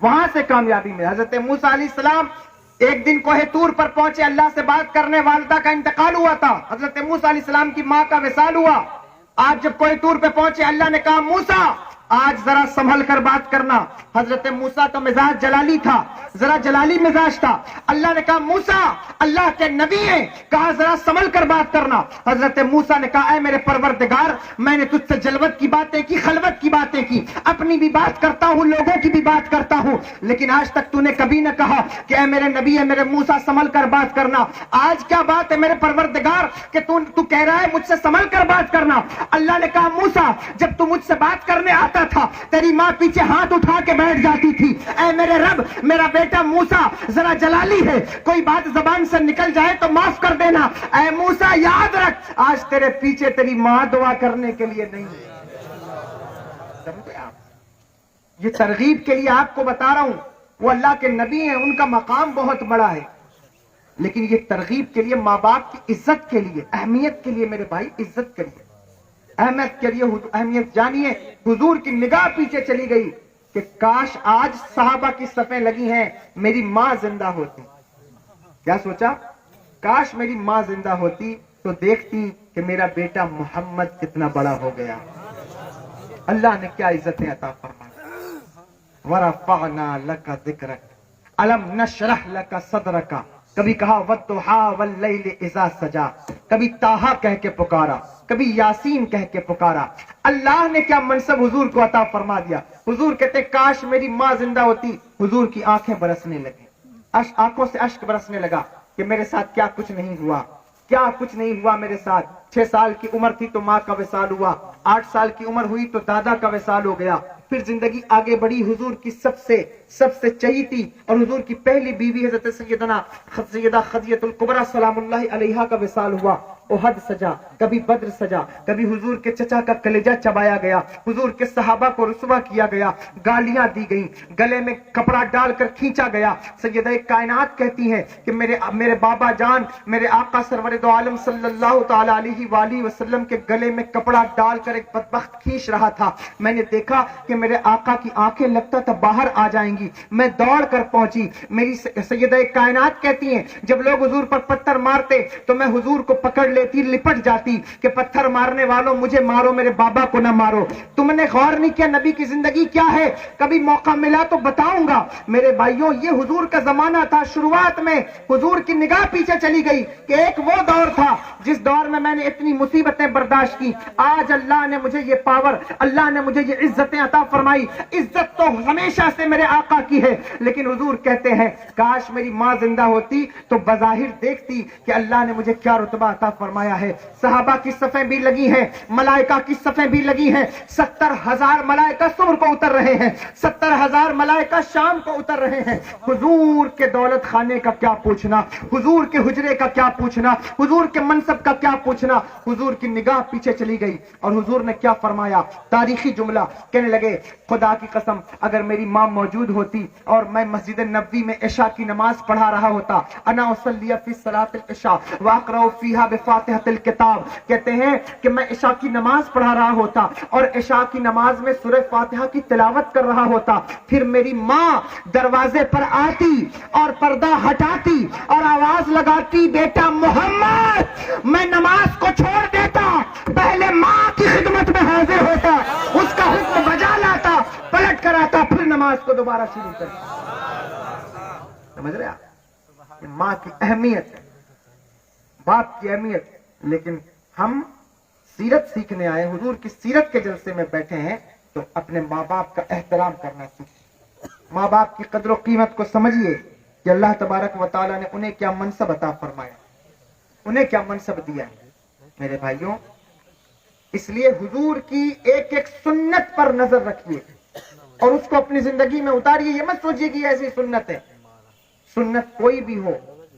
وہاں سے کامیابی میں حضرت موسیٰ علیہ السلام ایک دن کوہ طور پر پہنچے, اللہ سے بات کرنے, والدہ کا انتقال ہوا تھا, حضرت موسیٰ علیہ السلام کی ماں کا وصال ہوا. آج جب کوہ طور پہ پہنچے, اللہ نے کہا موسیٰ آج ذرا سنبھل کر بات کرنا. حضرت موسیٰ کا مزاج جلالی تھا, ذرا جلالی مزاج تھا. اللہ نے کہا موسیٰ اللہ کے نبی ہیں, کہا ذرا سنبھل کر بات کرنا. حضرت موسیٰ نے کہا اے میرے پروردگار, میں نے تجھ سے جلوت کی باتیں کی, خلوت کی باتیں کی, اپنی بھی بات کرتا ہوں, لوگوں کی بھی بات کرتا ہوں, لیکن آج تک تو نے کبھی نہ کہا کہ اے میرے نبی, اے میرے موسیٰ سنبھل کر بات کرنا. آج کیا بات ہے میرے پروردگار کہ تو کہہ رہا ہے مجھ سے سنبھل کر بات کرنا. اللہ نے کہا موسیٰ جب تو مجھ سے بات کرنے آتا تھا تیری ماں پیچھے ہاتھ اٹھا کے بیٹھ جاتی تھی. اے میرے رب, میرا بیٹا موسیٰ ذرا جلالی ہے, کوئی بات زبان سے نکل جائے تو معاف کر دینا. اے موسیٰ یاد رکھ, آج تیرے پیچھے تیری ماں دعا کرنے کے لیے نہیں. سمجھے آپ, یہ ترغیب کے لیے آپ کو بتا رہا ہوں. وہ اللہ کے نبی ہیں, ان کا مقام بہت بڑا ہے, لیکن یہ ترغیب کے لیے, ماں باپ کی عزت کے لیے, اہمیت کے لیے میرے بھائی, عزت کے لیے, اہمیت کے لیے, اہمیت جانیے. حضور کی نگاہ پیچھے چلی گئی کہ کاش آج صحابہ کی صفیں لگی ہیں, میری ماں زندہ ہوتی. کیا سوچا, کاش میری ماں زندہ ہوتی تو دیکھتی کہ میرا بیٹا محمد کتنا بڑا ہو گیا. اللہ نے کیا عزتیں عطا فرمائی. وَرَفَعْنَا لَكَ ذِكْرَكَ أَلَمْ نَشْرَحْ لَكَ صَدْرَكَ. کبھی کہا وَالضُّحَىٰ وَاللَّيْلِ إِذَا سَجَىٰ, کبھی طٰہٰ کہہ کے پکارا, کبھی یاسین کہہ کے پکارا. اللہ نے کیا منصب حضور کو عطا فرما دیا. حضور کہتے کاش میری ماں زندہ ہوتی. حضور کی آنکھیں برسنے لگی, آنکھوں سے اشک برسنے لگا کہ میرے ساتھ کیا کچھ نہیں ہوا, کیا کچھ نہیں ہوا میرے ساتھ. 6 سال کی عمر تھی تو ماں کا وصال ہوا, 8 سال کی عمر ہوئی تو دادا کا وصال ہو گیا. پھر زندگی آگے بڑھی, حضور کی سب سے چہیتی اور حضور کی پہلی بیوی حضرت سیدہ خدیجہ الکبریٰ سلام اللہ علیہا کا وصال ہوا. احد سجا, کبھی بدر سجا, کبھی حضور کے چچا کا کلیجہ چبایا گیا, حضور کے صحابہ کو رسوا کیا گیا, گالیاں دی گئیں, گلے میں کپڑا ڈال کر کھینچا گیا. سیدہ کائنات کہتی ہیں کہ میرے بابا جان, میرے آقا سرور دو عالم صلی اللہ تعالی علیہ وآلہ وسلم کے گلے میں کپڑا ڈال کر ایک بدبخت کھینچ رہا تھا. میں نے دیکھا کہ میرے آقا کی آنکھیں لگتا تھا باہر آ جائیں گی, میں دوڑ کر پہنچی. میری سیدہ کائنات کہتی ہیں جب لوگ حضور پر پتھر مارتے تو میں حضور کو پکڑ لیتی, لپٹ جاتی کہ پتھر مارنے والوں مجھے مارو, میرے بابا کو نہ مارو. تم نے غور نہیں کیا نبی کی زندگی کیا ہے, کبھی موقع ملا تو بتاؤں گا. میرے بھائیوں, یہ حضور کا زمانہ تھا. شروعات میں حضور کی نگاہ پیچھے چلی گئی کہ ایک وہ دور تھا جس دور میں نے اتنی مصیبتیں برداشت کی. آج اللہ نے مجھے یہ پاور, اللہ نے مجھے یہ عزتیں عطا فرمائی. عزت تو ہمیشہ سے میرے آقا کی ہے, لیکن حضور کہتے ہیں کاش میری ماں زندہ ہوتی تو بظاہر دیکھتی کہ اللہ نے مجھے کیا رتبہ عطا فرمایا ہے. صحابہ کی صفیں بھی لگی ہیں, ملائکہ کی صفیں بھی لگی ہیں. 70,000 ملائکہ صبح کو اتر رہے ہیں, 70,000 ملائکہ شام کو اتر رہے ہیں. حضور کے دولت خانے کا کیا پوچھنا, حضور کے حجرے کا کیا پوچھنا, حضور کے منصب کا کیا پوچھنا. حضور کی نگاہ پیچھے چلی گئی اور حضور نے کیا فرمایا, تاریخی جملہ. کہنے لگے خدا کی قسم اگر میری ماں موجود ہوتی اور میں مسجد نبوی میں عشاء کی نماز پڑھا رہا ہوتا, انا اصلی فی صلاۃ العشاء واقرأ فیہا بفاتحۃ الکتاب. کہتے ہیں کہ میں عشاء کی نماز پڑھا رہا ہوتا اور عشاء کی نماز میں سورہ فاتحہ کی تلاوت کر رہا ہوتا. پھر میری ماں دروازے پر آتی اور پردہ ہٹاتی اور آواز لگاتی بیٹا محمد. میں نماز کو چھوڑ دیتا, پہلے ماں کی خدمت میں حاضر ہوتا, اس کا حکم بجا لاتا, پلٹ کر آتا, پھر نماز کو دوبارہ شروع کرتا. سمجھ رہے آپ, ماں کی اہمیت ہے, باپ کی اہمیت. لیکن ہم سیرت سیکھنے آئے, حضور کی سیرت کے جلسے میں بیٹھے ہیں تو اپنے ماں باپ کا احترام کرنا سیکھیں. ماں باپ کی قدر و قیمت کو سمجھیے کہ اللہ تبارک و تعالیٰ نے انہیں کیا منصب عطا فرمایا, انہیں کیا منصب دیا ہے. میرے بھائیوں, اس لیے حضور کی ایک ایک سنت پر نظر رکھیے اور اس کو اپنی زندگی میں اتاریے. یہ مت سوچیے کہ ایسی سنت ہے. سنت کوئی بھی ہو,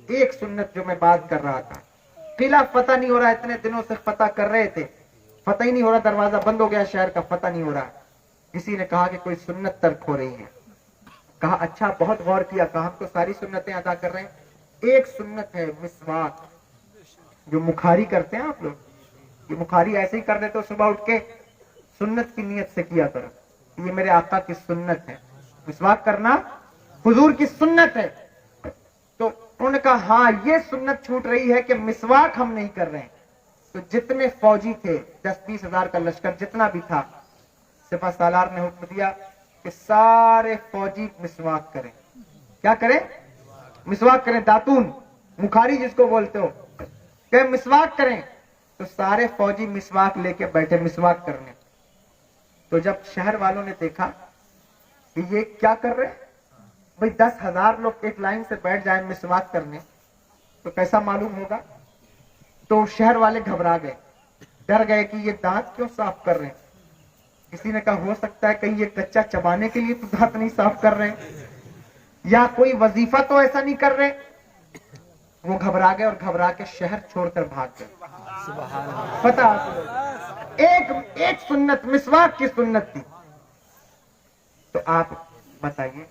ایک سنت جو میں بات کر رہا تھا, قلعہ فتح نہیں ہو رہا, اتنے دنوں سے فتح کر رہے تھے, فتح ہی نہیں ہو رہا, دروازہ بند ہو گیا شہر کا, فتح نہیں ہو رہا. کسی نے کہا کہ کوئی سنت ترک ہو رہی ہے. کہا اچھا, بہت غور کیا, کہا ہم تو ساری سنتیں ادا کر رہے ہیں, ایک سنت ہے مسواک, جو مکھاری کرتے ہیں آپ لوگ. یہ مکھاری ایسے ہی کر دیتے ہو, صبح اٹھ کے سنت کی نیت سے کیا کرو, یہ میرے آقا کی سنت ہے. مسواک کرنا حضور کی سنت ہے. تو انہوں نے کہا ہاں یہ سنت چھوٹ رہی ہے کہ مسواک ہم نہیں کر رہے ہیں. تو جتنے فوجی تھے 10-20 ہزار کا لشکر جتنا بھی تھا, سپہ سالار نے حکم دیا کہ سارے فوجی مسواک کریں. کیا کریں؟ مسواک کریں. داتون مکھاری جس کو بولتے ہو کہ مسواک کریں. تو سارے فوجی مسواک لے کے بیٹھے مسواک کرنے. تو جب شہر والوں نے دیکھا کہ یہ کیا کر رہے ہیں, بھئی 10,000 لوگ ایک لائن سے بیٹھ جائیں مسواک کرنے تو کیسا معلوم ہوگا. تو شہر والے گھبرا گئے, ڈر گئے کہ یہ دانت کیوں صاف کر رہے ہیں. کسی نے کہا ہو سکتا ہے کہیں یہ کچا چبانے کے لیے تو دانت نہیں صاف کر رہے ہیں, یا کوئی وظیفہ تو ایسا نہیں کر رہے. وہ گھبرا گئے اور گھبرا کے شہر چھوڑ کر بھاگ گئے. پتہ ایک سنت مسواک کی سنت تھی. تو آپ بتائیے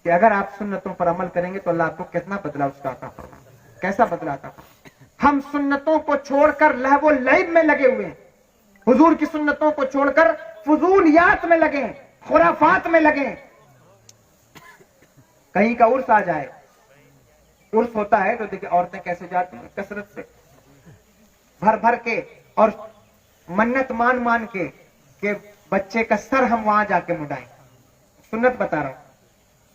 کہ اگر آپ سنتوں پر عمل کریں گے تو اللہ آپ کو کتنا بدلا اس کا عطا فرمائے, کیسا بدلا عطا فرمائے. ہم سنتوں کو چھوڑ کر لہو و لعب میں لگے ہوئے ہیں. حضور کی سنتوں کو چھوڑ کر فضولیات میں لگے, خرافات میں لگے. کہیں کا عرس آ جائے, عرس ہوتا ہے تو دیکھیں عورتیں کیسے جاتی ہیں کثرت سے بھر بھر کے, اور منت مان مان کے کہ بچے کا سر ہم وہاں جا کے مڈائیں. سنت بتا رہا ہوں.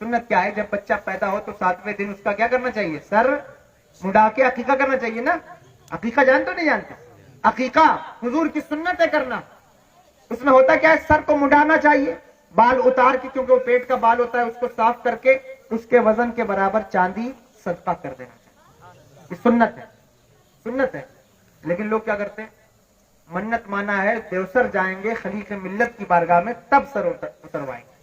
سنت کیا ہے؟ جب بچہ پیدا ہو تو 7ویں دن اس کا کیا کرنا چاہیے؟ سر مڈا کے عقیقہ کرنا چاہیے نا. عقیقہ جانتے ہو نہیں جانتے؟ عقیقہ حضور کی سنت ہے کرنا. اس میں ہوتا کیا ہے؟ سر کو مڈانا چاہیے, بال اتار کے, کیونکہ وہ پیٹ کا بال ہوتا ہے اس کو صاف کر کے اس کے وزن کے برابر چاندی صدقہ کر دینا چاہیے. یہ سنت ہے, سنت ہے. لیکن لوگ کیا کرتے ہیں؟ منت مانا ہے دیوسر جائیں گے خلیق ملت کی بارگاہ میں تب سر اتروائیں گے.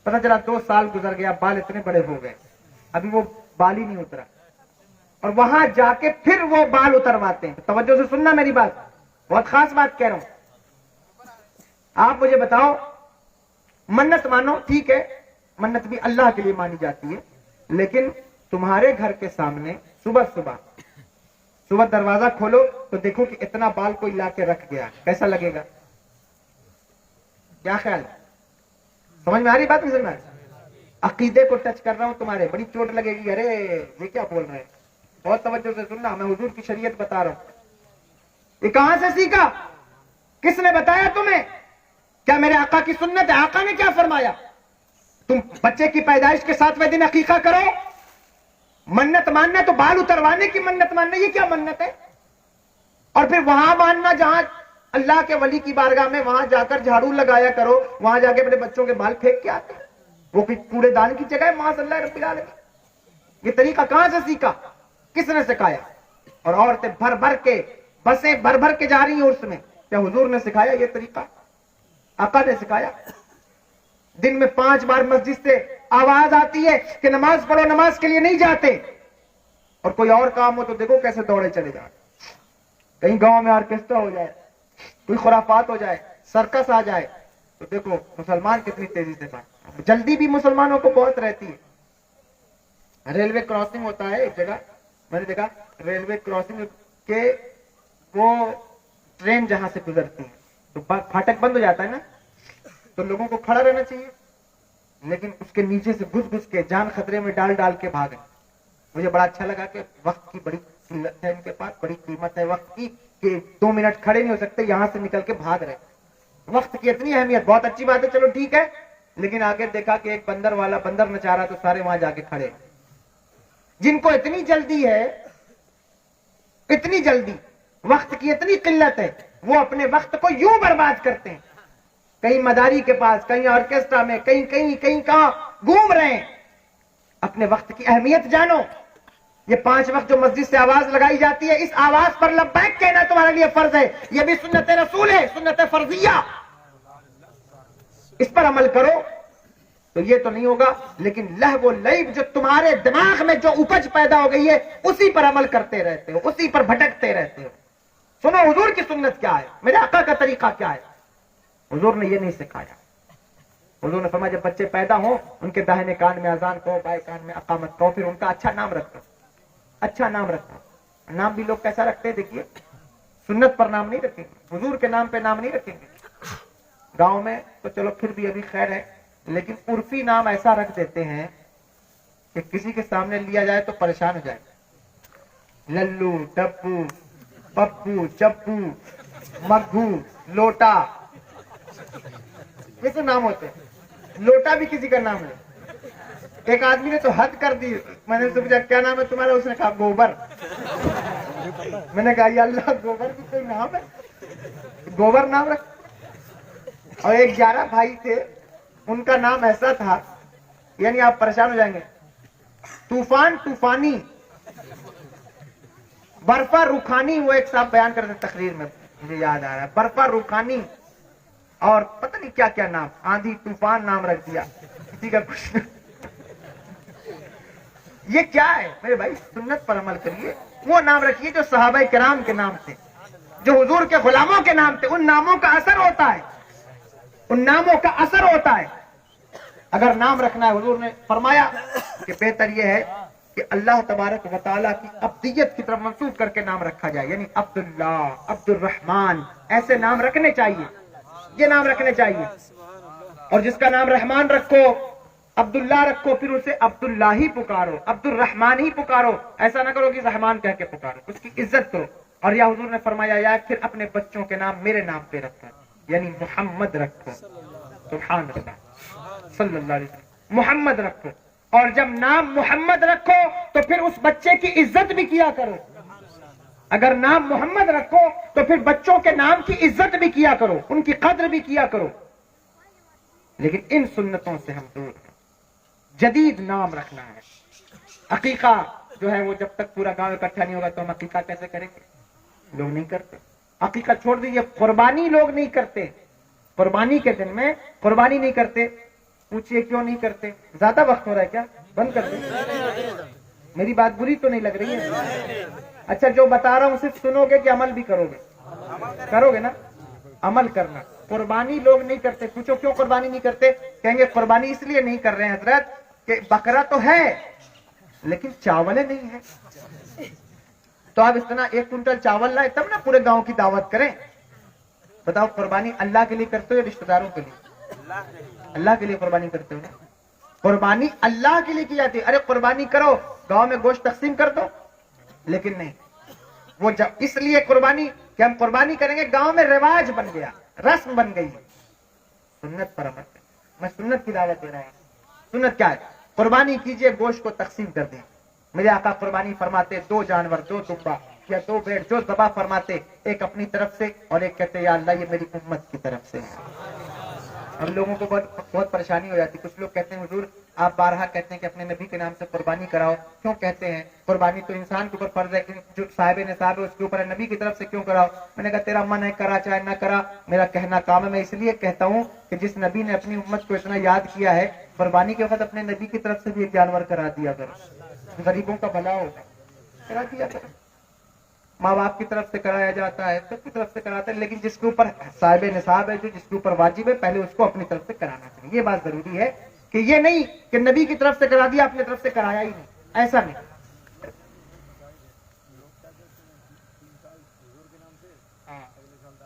پتہ چلا 2 سال گزر گیا, بال اتنے بڑے ہو گئے, ابھی وہ بال ہی نہیں اترا, اور وہاں جا کے پھر وہ بال اترواتے ہیں. توجہ سے سننا میری بات, بہت خاص بات کہہ رہا ہوں. آپ مجھے بتاؤ, منت مانو ٹھیک ہے, منت بھی اللہ کے لیے مانی جاتی ہے, لیکن تمہارے گھر کے سامنے صبح دروازہ کھولو تو دیکھو کہ اتنا بال کوئی لا کے رکھ گیا, کیسا لگے گا؟ کیا خیال ہے؟ سمجھ میں آ رہی بات؟ نہیں سمجھ میں آ رہی؟ عقیدے کو ٹچ کر رہا ہوں, تمہارے بڑی چوٹ لگے گی. ارے یہ کیا بول رہے ہیں؟ بہت توجہ سے سننا, میں حضور کی شریعت بتا رہا ہوں. یہ کہاں سے سیکھا؟ کس نے بتایا تمہیں؟ کیا میرے آقا کی سنت ہے؟ آقا نے کیا فرمایا؟ تم بچے کی پیدائش کے 7ویں دن عقیقہ کرو. منت ماننا تو بال اتروانے کی منت ماننا, یہ کیا منت ہے؟ اور پھر وہاں ماننا جہاں اللہ کے ولی کی بارگاہ میں, وہاں جا کر جھاڑو لگایا کرو, وہاں جا کے اپنے بچوں کے بال پھینک کے آتے, وہ کوڑے دان کی جگہ ہے. معاذ اللہ رب العالمین. یہ طریقہ کہاں سے سیکھا؟ کس نے سکھایا؟ اور عورتیں بھر بھر کے, بسیں بھر بھر کے جا رہی ہیں اس میں. کیا حضور نے سکھایا یہ طریقہ؟ آقا نے سکھایا؟ دن میں 5 بار مسجد سے آواز آتی ہے کہ نماز پڑھو, نماز کے لیے نہیں جاتے, اور کوئی اور کام ہو تو دیکھو کیسے دوڑے چلے جائیں. کہیں گاؤں میں آرکیسٹرا ہو جائے, کوئی خرافات ہو جائے, سرکس آ جائے, تو دیکھو مسلمان کتنی تیزی سے بات. جلدی بھی مسلمانوں کو بہت رہتی ہے. ریلوے کراسنگ ہوتا ہے ایک جگہ, میں نے دیکھا ریلوے کراسنگ کے وہ ٹرین جہاں سے گزرتی ہے تو پھاٹک بند ہو جاتا ہے نا, تو لوگوں کو کھڑا رہنا چاہیے, لیکن اس کے نیچے سے گھس گھس کے جان خطرے میں ڈال ڈال کے بھاگے. مجھے بڑا اچھا لگا کہ وقت کی بڑی قلت ہے ان کے پاس, بڑی قیمت ہے وقت کی, کہ 2 منٹ کھڑے نہیں ہو سکتے, یہاں سے نکل کے بھاگ رہے. وقت کی اتنی اہمیت, بہت اچھی بات ہے, چلو ٹھیک ہے. لیکن آگے دیکھا کہ ایک بندر والا بندر نچا رہا تو سارے وہاں جا کے کھڑے. جن کو اتنی جلدی ہے, اتنی جلدی, وقت کی اتنی قلت ہے, وہ اپنے وقت کو یوں برباد کرتے ہیں. کہیں مداری کے پاس, کہیں آرکیسٹرا میں, کہیں کہیں کہیں کہاں گھوم رہے ہیں. اپنے وقت کی اہمیت جانو. یہ 5 وقت جو مسجد سے آواز لگائی جاتی ہے, اس آواز پر لبیک کہنا تمہارے لیے فرض ہے. یہ بھی سنت رسول ہے, سنت فرضیہ. اس پر عمل کرو تو یہ تو نہیں ہوگا, لیکن لہو و لعب جو تمہارے دماغ میں جو اپج پیدا ہو گئی ہے, اسی پر عمل کرتے رہتے ہو, اسی پر بھٹکتے رہتے ہو. سنو حضور کی سنت کیا ہے, میرے آقا کا طریقہ کیا ہے. حضور نے یہ نہیں سکھایا. حضور نے فرمایا جب بچے پیدا ہوں ان کے داہنے کان میں اذان کہو, بائیں کان میں اقامت کہو, پھر ان کا اچھا نام رکھو. اچھا نام رکھو. نام بھی لوگ کیسا رکھتے ہیں دیکھیے, سنت پر نام نہیں رکھیں گے, حضور کے نام پہ نام نہیں رکھیں گے. گاؤں میں تو چلو پھر بھی ابھی خیر ہے, لیکن عرفی نام ایسا رکھ دیتے ہیں کہ کسی کے سامنے لیا جائے تو پریشان ہو جائے. للو، ڈبو، پپو، چپو، مگھو، لوٹا، یہ تو نام ہوتے ہیں. لوٹا بھی کسی کا نام ہے. ایک آدمی نے تو حد کر دی. میں نے پوچھا کیا نام ہے تمہارا؟ اس نے کہا گوبر. میں نے کہا یا اللہ، گوبر بھی کوئی نام ہے؟ گوبر نام رکھ. اور ایک 11 بھائی تھے، ان کا نام ایسا تھا، یعنی آپ پریشان ہو جائیں گے. طوفان، طوفانی، برفا، رخانی. وہ ایک صاحب بیان کرتے تقریر میں، مجھے یاد آ رہا ہے. برفا، رخانی اور پتہ نہیں کیا کیا نام. آندھی طوفان نام رکھ دیا کسی کا کچھ. یہ کیا ہے میرے بھائی؟ سنت پر عمل کریے. وہ نام رکھیے جو صحابہ کرام کے نام تھے، جو حضور کے غلاموں کے نام تھے. ان ناموں کا اثر ہوتا ہے، ان ناموں کا اثر ہوتا ہے. اگر نام رکھنا ہے، حضور نے فرمایا کہ بہتر یہ ہے کہ اللہ تبارک و تعالیٰ کی ابدیت کی طرف منسوب کر کے نام رکھا جائے. یعنی عبداللہ، عبد الرحمن، ایسے نام رکھنے چاہیے. یہ نام رکھنے چاہیے. اور جس کا نام رحمان رکھو، عبداللہ رکھو، پھر اسے عبداللہ ہی پکارو، عبد الرحمن ہی پکارو. ایسا نہ کرو کہ رحمان کہہ کے پکارو. اس کی عزت کرو. اور یا حضور نے فرمایا یا پھر اپنے بچوں کے نام میرے نام پہ رکھو، یعنی محمد رکھو. سبحان اللہ، صلی اللہ علیہ وسلم. محمد رکھو. اور جب نام محمد رکھو تو پھر اس بچے کی عزت بھی کیا کرو. اگر نام محمد رکھو تو پھر بچوں کے نام کی عزت بھی کیا کرو، ان کی قدر بھی کیا کرو. لیکن ان سنتوں سے ہم دور ہیں. جدید نام رکھنا ہے. عقیقہ جو ہے وہ جب تک پورا گاؤں اکٹھا نہیں ہوگا تو ہم عقیقہ کیسے کریں گے؟ لوگ نہیں کرتے. عقیقہ چھوڑ دیجیے، قربانی لوگ نہیں کرتے. قربانی کے دن میں قربانی نہیں کرتے. پوچھئے کیوں نہیں کرتے؟ زیادہ وقت ہو رہا ہے کیا؟ بند کر دیں. میری بات بری تو نہیں لگ رہی ہے؟ اچھا، جو بتا رہا ہوں صرف سنو گے کہ عمل بھی کرو گے؟ کرو گے نا؟ عمل کرنا. قربانی لوگ نہیں کرتے. پوچھو کیوں قربانی نہیں کرتے؟ کہیں گے قربانی اس لیے نہیں کر رہے ہیں حضرت کہ بکرا تو ہے لیکن چاولیں نہیں ہیں. تو آپ اس طرح 1 کنٹل چاول لائے تب نا پورے گاؤں کی دعوت کریں. بتاؤ، قربانی اللہ کے لیے کرتے ہو یا رشتہ داروں کے لیے؟ اللہ کے لیے قربانی کرتے ہو نا. قربانی اللہ کے لیے کی جاتی ہے. ارے قربانی کرو، گاؤں میں گوشت تقسیم کر دو. لیکن نہیں، وہ جب اس لیے قربانی کہ ہم قربانی کریں گے، گاؤں میں رواج بن گیا، رسم بن گئی. سنت پر عمل. میں سنت کی دعوت دے رہا ہوں. سنت کیا ہے؟ قربانی کیجئے، گوشت کو تقسیم کر دیں. میرے آقا قربانی فرماتے 2 جانور، 2 دمبا یا 2 بھیڑ جو ذبح فرماتے، ایک اپنی طرف سے اور ایک کہتے یا اللہ یہ میری امت کی طرف سے ہے. ہم لوگوں کو بہت پریشانی ہو جاتی. کچھ لوگ کہتے ہیں حضور آپ بارہا کہتے ہیں کہ اپنے نبی کے نام سے قربانی کراؤ. کیوں کہتے ہیں؟ قربانی تو انسان کے اوپر فرض ہے، جو صاحب نصاب ہے اس کے اوپر ہے، نبی کی طرف سے کیوں کراؤ؟ میں نے کہا تیرا من ہے، کرا چاہے نہ کرا، میرا کہنا کام ہے. میں اس لیے کہتا ہوں کہ جس نبی نے اپنی امت کو اتنا یاد کیا ہے، قربانی کے وقت اپنے نبی کی طرف سے بھی ایک جانور کرا دیا کرو. غریبوں کا بھلا ہوگا. کرا دیا کرو. ماں باپ کی طرف سے کرایا جاتا ہے، سب کی طرف سے کراتا ہے، لیکن جس کے اوپر صاحب نصاب ہے، جو جس کے اوپر واجب ہے، پہلے اس کو اپنی طرف سے کرانا چاہیے. یہ بات ضروری ہے کہ یہ نہیں کہ نبی کی طرف سے کرا دیا، اپنی طرف سے کرایا ہی نہیں. ایسا نہیں.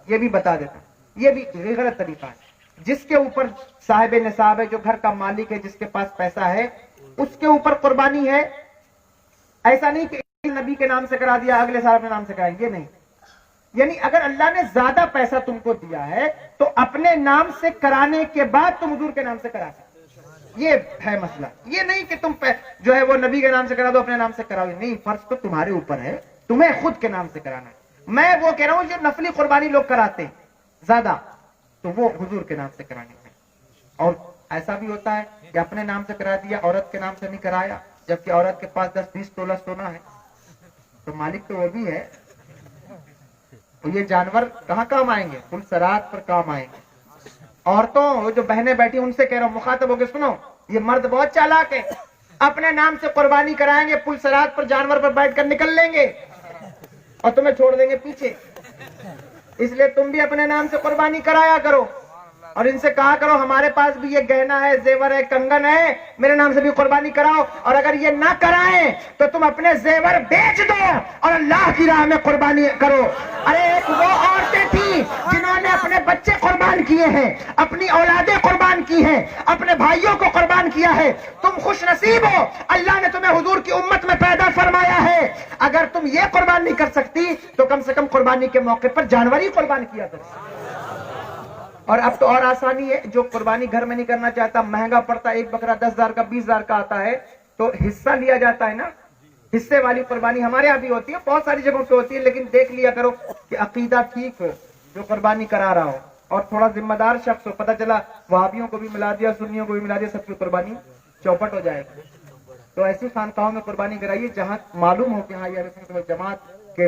یہ بھی بتا دیتا ہوں، یہ بھی غلط طریقہ ہے. جس کے اوپر صاحب نصاب ہے، جو گھر کا مالک ہے، جس کے پاس پیسہ ہے، اس کے اوپر قربانی ہے. ایسا نہیں کہ نبی کے نام سے کرا دیا، اگلے سال اپنے نام سے کرائیں. یہ نہیں. یعنی اگر اللہ نے زیادہ پیسہ تم کو دیا ہے تو اپنے نام سے کرانے کے بعد تم حضور کے نام سے کرا سکتے. یہ ہے مسئلہ. یہ نہیں کہ تم جو ہے وہ نبی کے نام سے کرا دو، اپنے نام سے کراؤ. نہیں، فرض تو تمہارے اوپر ہے، تمہیں خود کے نام سے کرانا ہے. میں وہ کہہ رہا ہوں جو نفلی قربانی لوگ کراتے ہیں زیادہ، تو وہ حضور کے نام سے کرانے ہیں. اور ایسا بھی ہوتا ہے کہ اپنے نام سے کرا دیا، عورت کے نام سے نہیں کرایا، جبکہ عورت کے پاس 10-20 تولہ سونا ہے، تو مالک تو وہ بھی ہے. تو یہ جانور کہاں کام آئیں گے؟ پل صراط پر کام آئیں گے. عورتوں، وہ جو بہنیں بیٹھی ان سے کہہ رہا ہوں، مخاطب ہو کے سنو، یہ مرد بہت چالاک ہے. اپنے نام سے قربانی کرائیں گے، پل صراط پر جانور پر بیٹھ کر نکل لیں گے اور تمہیں چھوڑ دیں گے پیچھے. اس لیے تم بھی اپنے نام سے قربانی کرایا کرو اور ان سے کہا کرو ہمارے پاس بھی یہ گہنا ہے، زیور ہے، کنگن ہے، میرے نام سے بھی قربانی کراؤ. اور اگر یہ نہ کرائیں تو تم اپنے زیور بیچ دو اور اللہ کی راہ میں قربانی کرو. ارے ایک وہ عورتیں تھیں جنہوں نے اپنے بچے قربان کیے ہیں, اپنی اولادیں قربان کی ہیں, اپنے بھائیوں کو قربان کیا ہے. تم خوش نصیب ہو, اللہ نے تمہیں حضور کی امت میں پیدا فرمایا ہے. اگر تم یہ قربان نہیں کر سکتی تو کم سے کم قربانی کے موقع پر جانور ہی قربان کیا کرو. اور اب تو اور آسانی ہے, جو قربانی گھر میں نہیں کرنا چاہتا, مہنگا پڑتا ہے, ایک بکرا 10,000 کا 20,000 کا آتا ہے, تو حصہ لیا جاتا ہے نا. حصے والی قربانی ہمارے یہاں بھی ہوتی ہے, بہت ساری جگہوں پہ ہوتی ہے, لیکن دیکھ لیا کرو کہ عقیدہ ٹھیک ہو جو قربانی کرا رہا ہو, اور تھوڑا ذمہ دار شخص ہو. پتہ چلا وہابیوں کو بھی ملا دیا, سنیوں کو بھی ملا دیا, سب کی قربانی چوپٹ ہو جائے گی. تو ایسی خانقاہوں میں قربانی کرائیے جہاں معلوم ہو کہ ہاں یہ اہل سنت والجماعت کے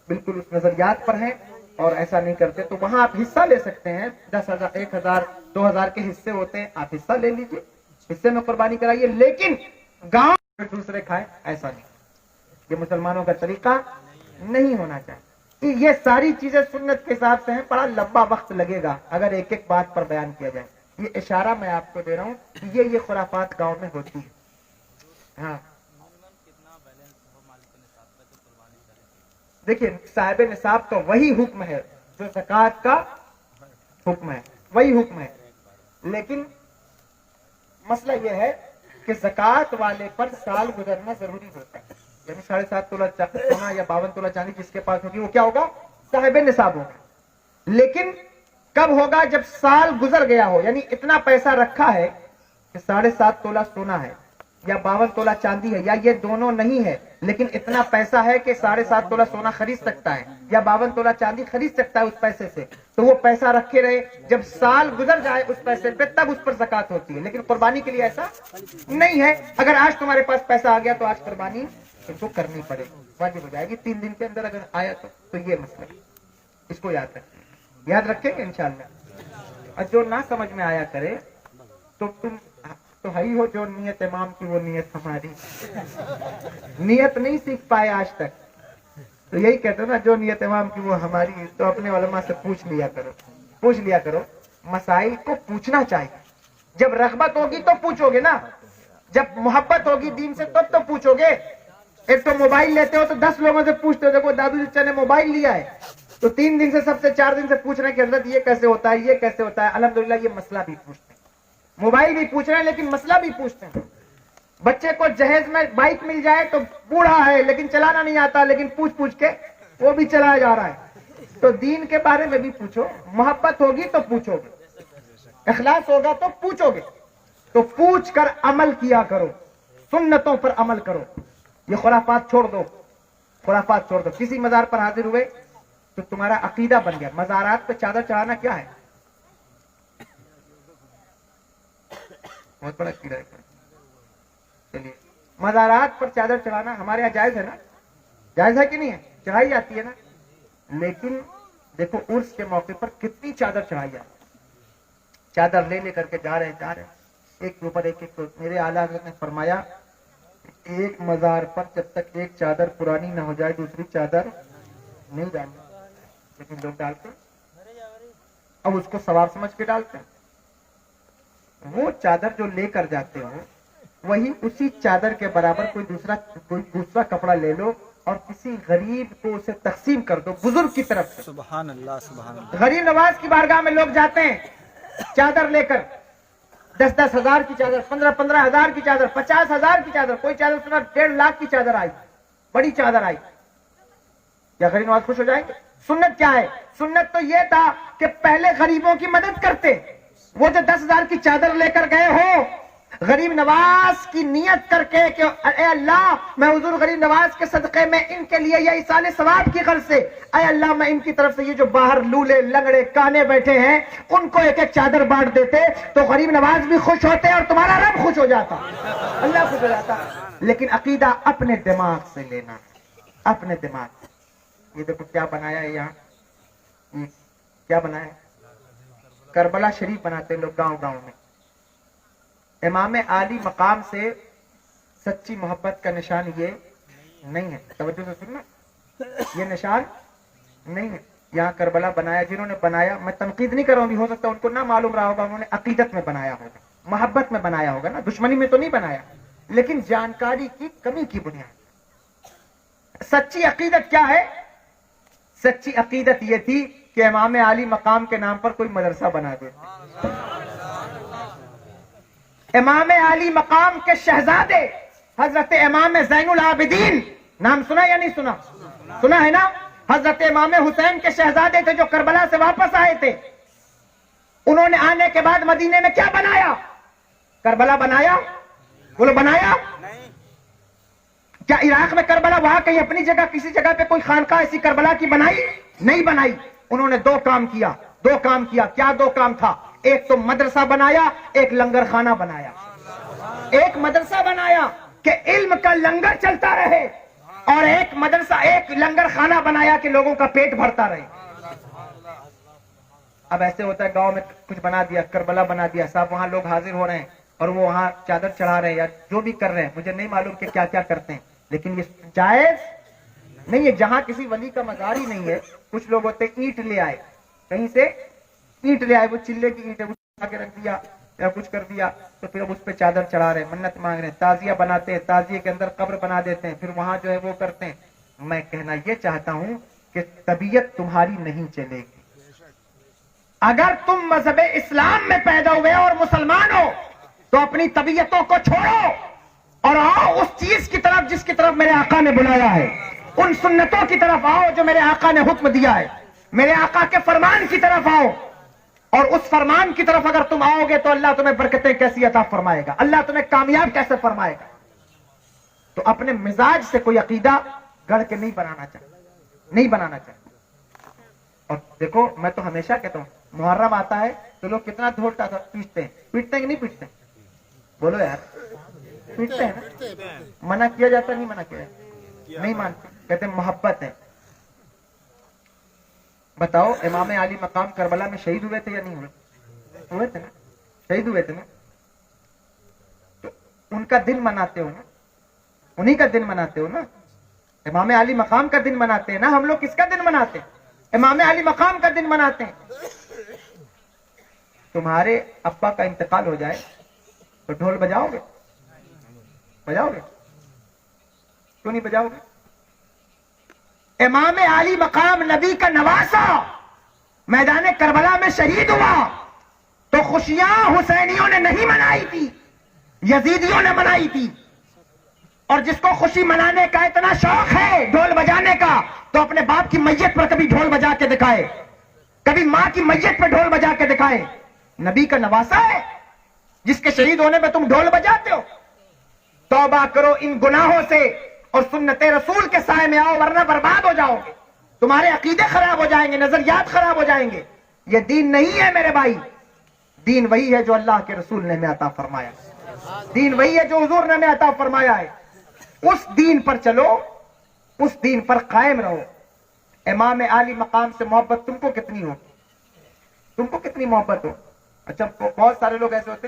بالکل اس نظریات پر ہیں اور ایسا نہیں کرتے, تو وہاں آپ حصہ لے سکتے ہیں. 10,000 1,000 2,000 کے حصے ہوتے ہیں, آپ حصہ لے لیجئے, حصے میں قربانی کرائیے. لیکن گاؤں میں دوسرے کھائے ایسا نہیں, یہ مسلمانوں کا طریقہ نہیں ہونا چاہیے. یہ ساری چیزیں سنت کے حساب سے ہیں, بڑا لمبا وقت لگے گا اگر ایک ایک بات پر بیان کیا جائے. یہ اشارہ میں آپ کو دے رہا ہوں کہ یہ خرافات گاؤں میں ہوتی ہے. ہاں دیکھیے, صاحب نصاب تو وہی حکم ہے جو زکوٰۃ کا حکم ہے, وہی حکم ہے. لیکن مسئلہ یہ ہے کہ زکوٰۃ والے پر سال گزرنا ضروری ہوتا ہے. یعنی 7.5 تولہ سونا یا 52 تولہ چاندی جس کے پاس ہوگی وہ کیا ہوگا, صاحب نصاب ہوگا. لیکن کب ہوگا, جب سال گزر گیا ہو. یعنی اتنا پیسہ رکھا ہے کہ 7.5 تولہ سونا ہے یا 52 تولہ چاندی ہے, یا یہ دونوں نہیں ہے لیکن اتنا پیسہ ہے کہ 7.5 تولہ سونا خرید سکتا ہے یا 52 تولہ چاندی خرید سکتا ہے اس پیسے سے, تو وہ پیسہ رکھے رہے. جب سال گزر جائے اس پیسے پہ تب اس پر زکوٰۃ ہوتی ہے. لیکن قربانی کے لیے ایسا نہیں ہے. اگر آج تمہارے پاس پیسہ آ گیا تو آج قربانی اس کو کرنی پڑے گی, واجب ہو جائے گی 3 دن کے اندر اگر آیا تو یہ مسئلہ, اس کو یاد رکھیں گے انشاءاللہ. اور جو نہ سمجھ میں آیا کرے تو تم تو ہے ہی ہو, جو نیت امام کی وہ نیت ہماری. نیت نہیں سیکھ پائے آج تک, تو یہی کہتے ہیں نا, جو نیت امام کی وہ ہماری. تو اپنے علماء سے پوچھ لیا کرو. مسائل کو پوچھنا چاہیے. جب رغبت ہوگی تو پوچھو گے نا, جب محبت ہوگی دین سے تب تو پوچھو گے. ایک تو موبائل لیتے ہو تو 10 لوگوں سے پوچھتے ہو, دیکھو دادو چچا نے موبائل لیا ہے, تو 3 دن سے سب سے 4 دن سے پوچھ رہے ہیں کہ حضرت یہ کیسے ہوتا ہے, یہ کیسے ہوتا ہے. الحمدللہ یہ مسئلہ بھی پوچھتے ہیں, موبائل بھی پوچھ رہے ہیں لیکن مسئلہ بھی پوچھتے ہیں. بچے کو جہیز میں بائک مل جائے تو بوڑھا ہے لیکن چلانا نہیں آتا, لیکن پوچھ کے وہ بھی چلایا جا رہا ہے. تو دین کے بارے میں بھی پوچھو, محبت ہوگی تو پوچھو گے, اخلاص ہوگا تو پوچھو گے. تو پوچھ کر عمل کیا کرو, سنتوں پر عمل کرو. یہ خرافات چھوڑ دو, خرافات چھوڑ دو. کسی مزار پر حاضر ہوئے تو تمہارا عقیدہ بن گیا. مزارات پہ چادر چڑھانا کیا ہے, بہت بڑا عقیدہ ہے. چلیے, مزارات پر چادر چڑھانا ہمارے یہاں جائز ہے نا, جائز ہے کہ نہیں ہے, چڑھائی جاتی ہے نا. لیکن دیکھو عرس کے موقع پر کتنی چادر چڑھائی جاتی ہے. چادر لے کر کے جا رہے ہیں ایک کے اوپر ایک. میرے اعلیٰ حضرت نے فرمایا ایک مزار پر جب تک ایک چادر پرانی نہ ہو جائے دوسری چادر نہیں ڈالنی. لیکن لوگ ڈالتے اب اس کو ثواب سمجھ کے ڈالتے ہیں. وہ چادر جو لے کر جاتے ہو وہی اسی چادر کے برابر کوئی دوسرا کپڑا لے لو اور کسی غریب کو اسے تقسیم کر دو بزرگ کی طرف سے. سبحان اللہ, سبحان اللہ. غریب نواز کی بارگاہ میں لوگ جاتے ہیں چادر لے کر, 10-10 ہزار کی چادر, 15-15 ہزار کی چادر, 50 ہزار کی چادر. کوئی چادر سنا 1.5 لاکھ کی چادر آئی, بڑی چادر آئی. کیا غریب نواز خوش ہو جائیں گے؟ سنت کیا ہے؟ سنت تو یہ تھا کہ پہلے غریبوں کی مدد کرتے. وہ جو 10,000 کی چادر لے کر گئے ہو, غریب نواز کی نیت کر کے کہ اے اللہ میں حضور غریب نواز کے صدقے میں ان کے لیے یا ایصال ثواب کی غرض سے اے اللہ میں ان کی طرف سے یہ جو باہر لولے لنگڑے کانے بیٹھے ہیں ان کو ایک ایک چادر بانٹ دیتے تو غریب نواز بھی خوش ہوتے اور تمہارا رب خوش ہو جاتا, اللہ خوش ہو جاتا. لیکن عقیدہ اپنے دماغ سے لینا, اپنے دماغ. یہ دیکھو کیا بنایا ہے یہاں, یہ کیا بنایا ہے, کربلا شریف بناتے لوگ گاؤں گاؤں میں. امام عالی مقام سے سچی محبت کا نشان یہ نہیں ہے. توجہ سے سننا, یہ نشان نہیں ہے. یہاں کربلا بنایا, جنہوں نے بنایا میں تنقید نہیں کر رہا ہوں, ہو سکتا ہے ان کو نہ معلوم رہا ہوگا, انہوں نے عقیدت میں بنایا ہوگا, محبت میں بنایا ہوگا نا, دشمنی میں تو نہیں بنایا, لیکن جانکاری کی کمی کی بنیاد. سچی عقیدت کیا ہے؟ سچی عقیدت یہ تھی کہ امام علی مقام کے نام پر کوئی مدرسہ بنا دے. امام علی مقام کے شہزادے حضرت امام زین العابدین، نام سنا یا نہیں سنا؟ سنا ہے نا؟ حضرت امام حسین کے شہزادے تھے جو کربلا سے واپس آئے تھے. انہوں نے آنے کے بعد مدینے میں کیا بنایا؟ کربلا بنایا؟ بولو بنایا؟ کیا عراق میں کربلا وہاں کہیں اپنی جگہ کسی جگہ پہ کوئی خانقاہ ایسی کربلا کی بنائی؟ نہیں بنائی. انہوں نے دو کام کیا. کیا دو کام تھا؟ ایک تو مدرسہ بنایا، ایک لنگر خانہ بنایا. ایک مدرسہ بنایا کہ علم کا لنگر چلتا رہے، اور ایک مدرسہ، ایک لنگر خانہ بنایا کہ لوگوں کا پیٹ بھرتا رہے. اب ایسے ہوتا ہے گاؤں میں کچھ بنا دیا، کربلا بنا دیا، صاحب وہاں لوگ حاضر ہو رہے ہیں اور وہ وہاں چادر چڑھا رہے ہیں یا جو بھی کر رہے ہیں، مجھے نہیں معلوم کہ کیا کیا کرتے ہیں، لیکن یہ جائز نہیں ہے. جہاں کسی ولی کا مزار ہی نہیں ہے، کچھ لوگ ہوتے اینٹ لے آئے، کہیں سے اینٹ لے آئے، وہ چلے کی اینٹ ہے، وہ کے رکھ دیا یا کچھ کر دیا، تو پھر اب اس پہ چادر چڑھا رہے ہیں، منت مانگ رہے ہیں، تعزیہ بناتے ہیں، تعزیے کے اندر قبر بنا دیتے ہیں، پھر وہاں جو ہے وہ کرتے ہیں. میں کہنا یہ چاہتا ہوں کہ طبیعت تمہاری نہیں چلے گی. اگر تم مذہب اسلام میں پیدا ہوئے اور مسلمان ہو تو اپنی طبیعتوں کو چھوڑو اور آؤ اس چیز کی طرف جس کی طرف میرے آقا نے بلایا ہے. ان سنتوں کی طرف آؤ جو میرے آقا نے حکم دیا ہے. میرے آقا کے فرمان کی طرف آؤ، اور اس فرمان کی طرف اگر تم آؤ گے تو اللہ تمہیں برکتیں کیسی عطا فرمائے گا، اللہ تمہیں کامیاب کیسے فرمائے گا. تو اپنے مزاج سے کوئی عقیدہ گڑھ کے نہیں بنانا چاہیے. اور دیکھو میں تو ہمیشہ کہتا ہوں، محرم آتا ہے تو لوگ کتنا ڈھول پیٹتے ہیں کہ نہیں پیٹتے؟ بولو یار، پیٹتے ہیں نا؟ منع کیا جاتا نہیں؟ منع کیا جاتا نہیں؟ مانتے، کہتے ہیں محبت ہے. بتاؤ امام علی مقام کربلا میں شہید ہوئے تھے یا نہیں ہوئے تھے نا؟ شہید ہوئے تھے نا. تو ان کا دن مناتے ہو نا، انہی کا دن مناتے ہو نا. امام علی مقام کا دن مناتے ہیں نا. ہم لوگ کس کا دن مناتے ہیں؟ امام علی مقام کا دن مناتے ہیں. تمہارے ابا کا انتقال ہو جائے تو ڈھول بجاؤ گے؟ کیوں نہیں بجاؤ گے؟ امام علی مقام نبی کا نواسا میدان کربلا میں شہید ہوا تو خوشیاں حسینیوں نے نہیں منائی تھی، یزیدیوں نے منائی تھی. اور جس کو خوشی منانے کا اتنا شوق ہے ڈھول بجانے کا، تو اپنے باپ کی میت پر کبھی ڈھول بجا کے دکھائے، کبھی ماں کی میت پر ڈھول بجا کے دکھائے. نبی کا نواسا ہے جس کے شہید ہونے پہ تم ڈھول بجاتے ہو. توبہ کرو ان گناہوں سے اور سنت رسول کے سائے میں آؤ، ورنہ برباد ہو جاؤ گے. تمہارے عقیدے خراب ہو جائیں گے، نظریات خراب ہو جائیں گے. یہ دین نہیں ہے میرے بھائی. دین وہی ہے جو اللہ کے رسول نے ہمیں عطا فرمایا، دین وہی ہے جو حضور نے ہمیں عطا فرمایا ہے. اس دین پر چلو، اس دین پر قائم رہو. امام علی مقام سے محبت تم کو کتنی ہو؟ تم کو کتنی محبت ہو؟ اچھا بہت سارے لوگ ایسے ہوتے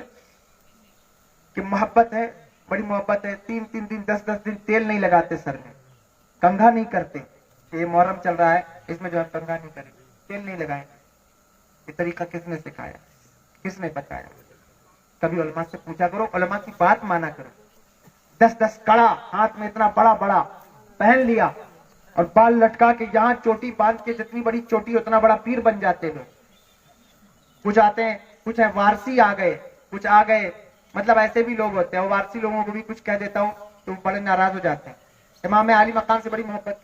کہ محبت ہے، بڑی محبت ہے، 3 دن 10 دن تیل نہیں لگاتے سر میں، کنگھا نہیں کرتے کہ یہ محرم چل رہا ہے اس میں جو ہے کنگھا نہیں کریں گے، تیل نہیں لگائیں گے. یہ طریقہ کس نے سکھایا؟ کس نے بتایا؟ کبھی علماء سے پوچھا کرو، علماء کی بات مانا کرو. 10 کڑا ہاتھ میں اتنا بڑا بڑا پہن لیا اور بال لٹکا کے یہاں چوٹی باندھ کے، جتنی بڑی چوٹی اتنا بڑا پیر بن جاتے لوگ. کچھ آتے ہیں، کچھ ہے وارسی آ گئے، کچھ آ گئے، مطلب ایسے بھی لوگ ہوتے ہیں. وہ وارسی لوگوں کو بھی کچھ کہہ دیتا ہوں تو بڑے ناراض ہو جاتے ہیں. امام علی مقام سے بڑی محبت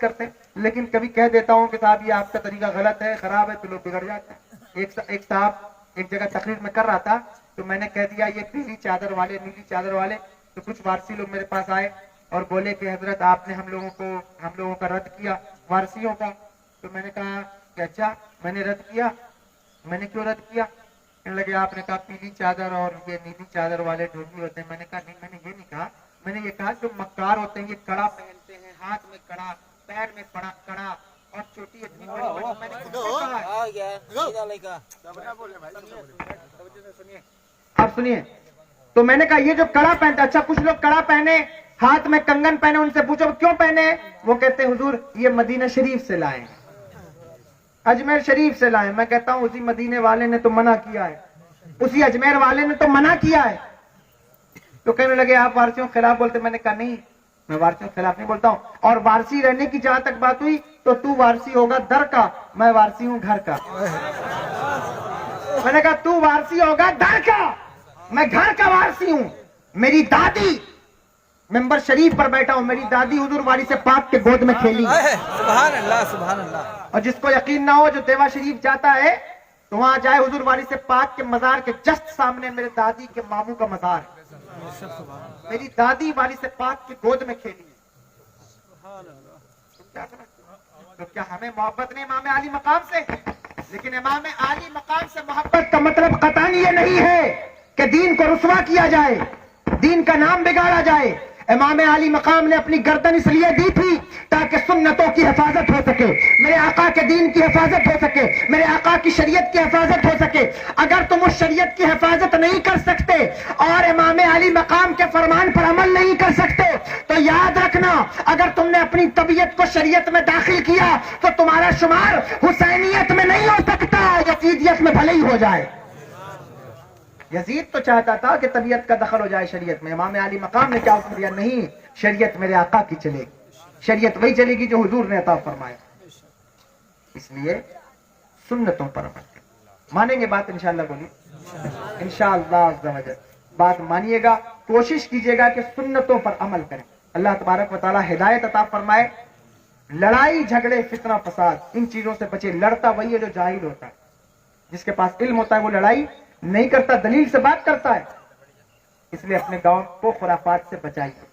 کرتے ہیں، لیکن کبھی کہہ دیتا ہوں کہ صاحب یہ آپ کا طریقہ غلط ہے، خراب ہے، تو لوگ بگڑ جاتے ہیں. ایک صاحب ایک جگہ تقریر میں کر رہا تھا تو میں نے کہہ دیا یہ پیلی چادر والے، نیلی چادر والے. تو کچھ وارسی لوگ میرے پاس آئے اور بولے کہ حضرت آپ نے ہم لوگوں کا رد کیا، وارسیوں کا. تو میں نے کہا کہ اچھا میں نے رد کیا، میں نے کیوں رد کیا؟ کہنے لگے آپ نے کہا پیلی چادر اور یہ نیلی چادر والے ڈھولی ہوتے ہیں. میں نے کہا نہیں، میں نے یہ نہیں کہا، میں نے یہ کہا جو مکار ہوتے ہیں یہ کڑا پہنتے ہیں، ہاتھ میں کڑا، پیر میں کڑا اور چھوٹی اتنی آپ سنیے. تو میں نے کہا یہ جو کڑا پہنتا، اچھا کچھ لوگ کڑا پہنے، ہاتھ میں کنگن پہنے، ان سے پوچھو کیوں پہنے؟ وہ کہتے ہیں حضور یہ مدینہ شریف سے لائے، اجمیر شریف سے لائے. میں کہتا ہوں اسی مدینے والے نے تو منع کیا ہے، اسی اجمیر والے نے تو منع کیا ہے. تو کہنے لگے آپ وارسیوں کے خلاف بولتے. میں نے کہا نہیں، میں وارسیوں کے خلاف نہیں بولتا ہوں. اور وارسی رہنے کی جہاں تک بات ہوئی تو تو وارثی ہوگا در کا، میں وارثی ہوں گھر کا. میں نے کہا تو وارثی ہوگا در کا، میں گھر کا وارثی ہوں. میری دادی ممبر شریف پر بیٹھا ہوں، میری دادی حضور وارث پاک کے گود میں کھیلی. سبحان اللہ سبحان اللہ. اور جس کو یقین نہ ہو جو دیوا شریف جاتا ہے تو وہاں جائے، حضور وارث پاک کے مزار کے جسٹ سامنے میرے دادی کے ماموں کا مزار ہے. میری دادی وارث پاک کی گود میں کھیلی. تو کیا ہمیں محبت نہیں امام عالی مقام سے؟ لیکن امام عالی مقام سے محبت کا مطلب قطعاً یہ نہیں ہے کہ دین کو رسوا کیا جائے، دین کا نام بگاڑا جائے. امام عالی مقام نے اپنی گردن اس لیے دی تھی تاکہ سنتوں کی حفاظت ہو سکے، میرے آقا کے دین کی حفاظت ہو سکے، میرے آقا کی شریعت کی حفاظت ہو سکے. اگر تم اس شریعت کی حفاظت نہیں کر سکتے اور امام علی مقام کے فرمان پر عمل نہیں کر سکتے تو یاد رکھنا، اگر تم نے اپنی طبیعت کو شریعت میں داخل کیا تو تمہارا شمار حسینیت میں نہیں ہو سکتا، یزیدیت میں بھلے ہی ہو جائے. یزید تو چاہتا تھا کہ طبیعت کا دخل ہو جائے شریعت میں. امام علی مقام نے کیا حکم دیا؟ نہیں، شریعت میرے آقا کی چلے گی، شریعت وہی چلے گی جو حضور نے عطا فرمایا. اس لیے سنتوں پر عمل کریں. مانیں گے بات انشاءاللہ؟ بولیے انشاءاللہ عز و جل. بات مانیے گا، کوشش کیجیے گا کہ سنتوں پر عمل کریں. اللہ تبارک و تعالی ہدایت عطا فرمائے. لڑائی جھگڑے فتنہ فساد ان چیزوں سے بچے. لڑتا وہی ہے جو جاہل ہوتا ہے. جس کے پاس علم ہوتا ہے وہ لڑائی نہیں کرتا، دلیل سے بات کرتا ہے. اس لیے اپنے گاؤں کو خرافات سے بچائیے.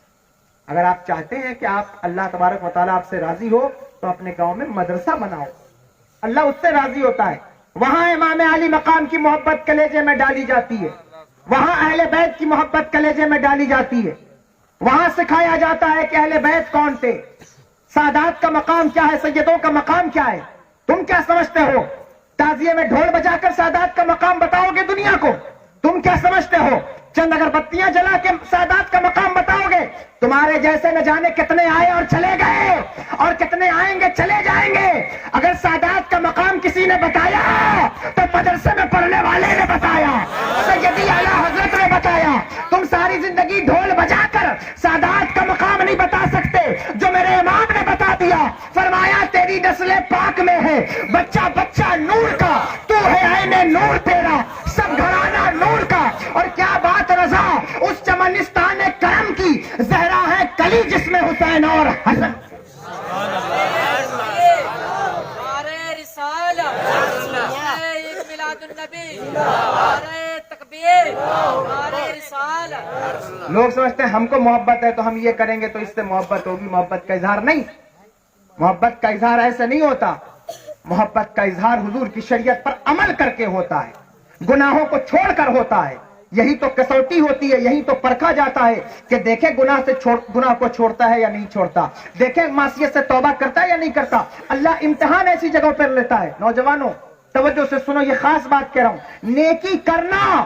اگر آپ چاہتے ہیں کہ آپ اللہ تبارک و تعالیٰ آپ سے راضی ہو تو اپنے گاؤں میں مدرسہ بناؤ، اللہ اس سے راضی ہوتا ہے. وہاں امام علی مقام کی محبت کلیجے میں ڈالی جاتی ہے، وہاں اہل بیت کی محبت کلیجے میں ڈالی جاتی ہے. وہاں سکھایا جاتا ہے کہ اہل بیت کون تھے، سادات کا مقام کیا ہے، سیدوں کا مقام کیا ہے. تم کیا سمجھتے ہو تعزیے میں ڈھول بجا کر سادات کا مقام بتاؤ گے دنیا کو؟ تم کیا سمجھتے ہو چند اگر بتیاں جلا کے سادات کا مقام بتاؤ گے؟ تمہارے جیسے نہ جانے کتنے آئے اور چلے گئے اور کتنے آئیں گے چلے جائیں گے. اگر سادات کا مقام کسی نے بتایا تو مدرسے میں پڑھنے والے نے بتایا، سیدی اعلیٰ حضرت نے بتایا. تم ساری زندگی ڈھول بجا کر سادات کا مقام نہیں بتا سکتے جو میرے امام نے بتا دیا. فرمایا تیری نسل پاک میں ہے بچہ بچہ نور کا، تو ہے عین نور تیرا، سب گھرانہ نور کا. اور کیا بات رضا اس چمنستان کرم کی، زہرا ہے کلی جس میں حسین اور حسن. لوگ سمجھتے ہیں ہم کو محبت ہے تو ہم یہ کریں گے تو اس سے محبت ہوگی. محبت کا اظہار نہیں، محبت کا اظہار ایسے نہیں ہوتا. محبت کا اظہار حضور کی شریعت پر عمل کر کے ہوتا ہے، گناہوں کو چھوڑ کر ہوتا ہے. یہی تو کسوٹی ہوتی ہے، یہی تو پرکھا جاتا ہے کہ دیکھیں گناہ کو چھوڑتا ہے یا نہیں چھوڑتا، دیکھیں معصیت سے توبہ کرتا ہے یا نہیں کرتا. اللہ امتحان ایسی جگہوں پر لیتا ہے. نوجوانوں توجہ سے سنو، یہ خاص بات کہہ رہا ہوں. نیکی کرنا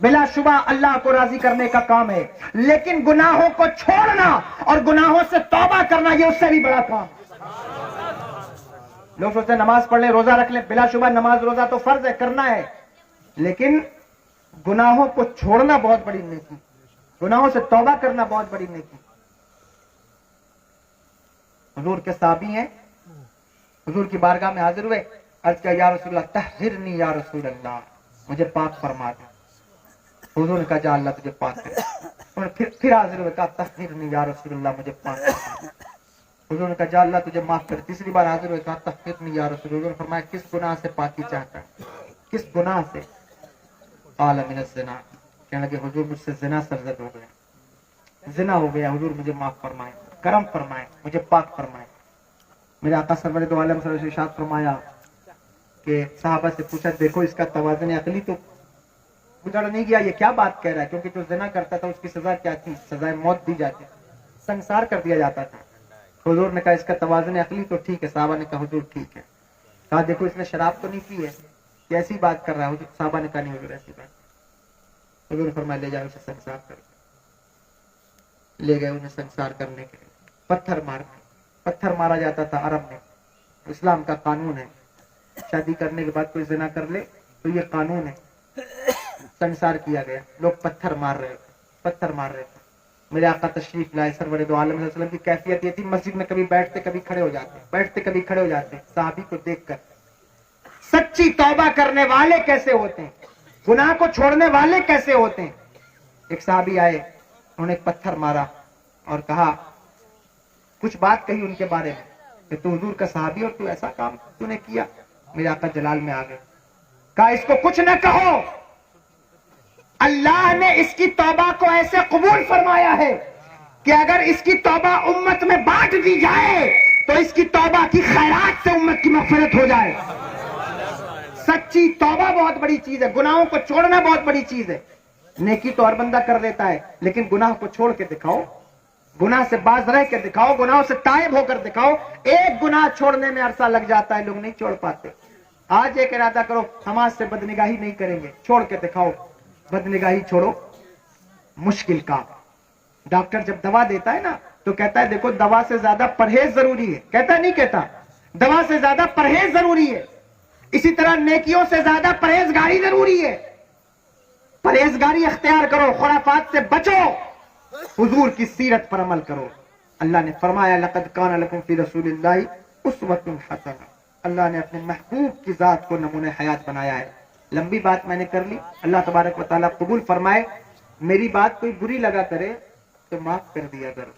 بلا شبہ اللہ کو راضی کرنے کا کام ہے، لیکن گناہوں کو چھوڑنا اور گناہوں سے توبہ کرنا یہ اس سے بھی بڑا کام. لوگ سوچتے ہیں نماز پڑھ لیں روزہ رکھ لیں، بلا شبہ نماز روزہ تو فرض ہے، کرنا ہے، لیکن گناہوں کو چھوڑنا بہت بڑی نیکی، گناہوں سے توبہ کرنا بہت بڑی نیکی. حضور کے صحابی ہیں، حضور کی بارگاہ میں حاضر ہوئے، عرض کیا یا رسول اللہ طہرنی یا رسول اللہ، مجھے پاک فرما دے. حضور نے کہا جا اللہ تجھے پاک کرے. پھر حاضر ہوئے، کہا طہرنی یا رسول اللہ، مجھے پاک فرما دے. حضور نے کہا جا اللہ تجھے معاف کرے. تیسری بار حاضر ہوئے، کہا طہرنی یا رسول اللہ. حضور نے فرمایا کس گناہ سے پاکی چاہتا ہے، کس گناہ سے؟ قال من الزنا. کہنے لگے حضور مجھ سے زنا سرزد ہو گیا، زنا ہو گیا، حضور مجھے معاف فرمائے، کرم فرمائے، مجھے پاک فرمائے. میرے آقا سرور دو عالم صلی اللہ علیہ وسلم نے ارشاد فرمایا کہ صحابہ سے پوچھا دیکھو اس کا توازن عقلی تو گزر نہیں گیا، یہ کیا بات کہہ رہا ہے؟ کیونکہ جو زنا کرتا تھا اس کی سزا کیا تھی؟ سزائے موت دی جاتی، سنسار کر دیا جاتا تھا. حضور نے کہا اس کا توازن عقلی تو ٹھیک ہے. صحابہ نے کہا حضور ٹھیک ہے. کہا دیکھو اس نے شراب تو نہیں پی ہے، کیسی بات کر رہا ہے؟ صحابہ نے کہا نہیں حضور ایسی بات. حضور نے فرمایا لے جاؤ اسے سنسار کر. لے گئے انہیں سنسار کرنے کے لیے. پتھر مارا جاتا تھا عرب میں، اسلام کا قانون ہے. شادی کرنے کے بعد کوئی زنا کر لے تو یہ قانون ہے، سنسار کیا گیا. لوگ پتھر مار رہے تھے. میرے آقا تشریف لائے سرور دو عالم صلی اللہ علیہ وسلم کی کیفیت یہ تھی، مسجد میں کبھی بیٹھتے کبھی کھڑے ہو جاتے، بیٹھتے کبھی کھڑے ہو جاتے. صحابی کو دیکھ کر سچی توبہ کرنے والے کیسے ہوتے ہیں، گناہ کو چھوڑنے والے کیسے ہوتے ہیں. ایک صحابی آئے، انہوں نے ایک پتھر مارا اور کہا، کچھ بات کہی ان کے بارے میں کہ تو حضور کا صحابی اور تو ایسا کام تو نے کیا. میرے آقا جلال میں آ گئے، کہا اس کو کچھ نہ کہو، اللہ نے اس کی توبہ کو ایسے قبول فرمایا ہے کہ اگر اس کی توبہ امت میں بانٹ دی جائے تو اس کی توبہ کی خیرات سے امت کی مغفرت ہو جائے. سچی توبہ بہت بڑی چیز ہے، گناہوں کو چھوڑنا بہت بڑی چیز ہے. نیکی تو ہر بندہ کر دیتا ہے، لیکن گناہ کو چھوڑ کے دکھاؤ، گناہ سے باز رہ کے دکھاؤ، گناہوں سے تائب ہو کر دکھاؤ. ایک گناہ چھوڑنے میں عرصہ لگ جاتا ہے، لوگ نہیں چھوڑ پاتے. آج ایک ارادہ کرو، نماز سے بدنگاہی نہیں کریں گے، چھوڑ کے دکھاؤ. بدنگاہی چھوڑو، مشکل کام. ڈاکٹر جب دوا دیتا ہے نا تو کہتا ہے دیکھو دوا سے زیادہ پرہیز ضروری ہے، کہتا نہیں کہتا؟ دوا سے زیادہ پرہیز ضروری ہے. اسی طرح نیکیوں سے زیادہ پرہیزگاری ضروری ہے. پرہیزگاری اختیار کرو، خرافات سے بچو، حضور کی سیرت پر عمل کرو. اللہ نے فرمایا لقد کان لکم فی رسول اللہ اسوۃ حسنہ. اللہ نے اپنے محبوب کی ذات کو نمونہ حیات بنایا ہے. لمبی بات میں نے کر لی، اللہ تبارک و تعالیٰ قبول فرمائے. میری بات کوئی بری لگا کرے تو معاف کر دیا کرو،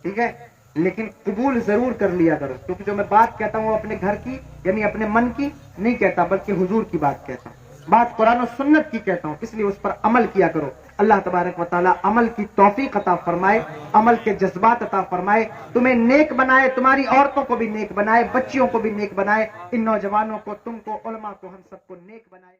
ٹھیک ہے، لیکن قبول ضرور کر لیا کرو، کیونکہ جو میں بات کہتا ہوں وہ اپنے گھر کی یعنی اپنے من کی نہیں کہتا، بلکہ حضور کی بات کہتا ہوں، بات قرآن و سنت کی کہتا ہوں، اس لیے اس پر عمل کیا کرو. اللہ تبارک و تعالیٰ عمل کی توفیق عطا فرمائے، عمل کے جذبات عطا فرمائے، تمہیں نیک بنائے، تمہاری عورتوں کو بھی نیک بنائے، بچیوں کو بھی نیک بنائے، ان نوجوانوں کو، تم کو، علماء کو، ہم سب کو نیک بنائے.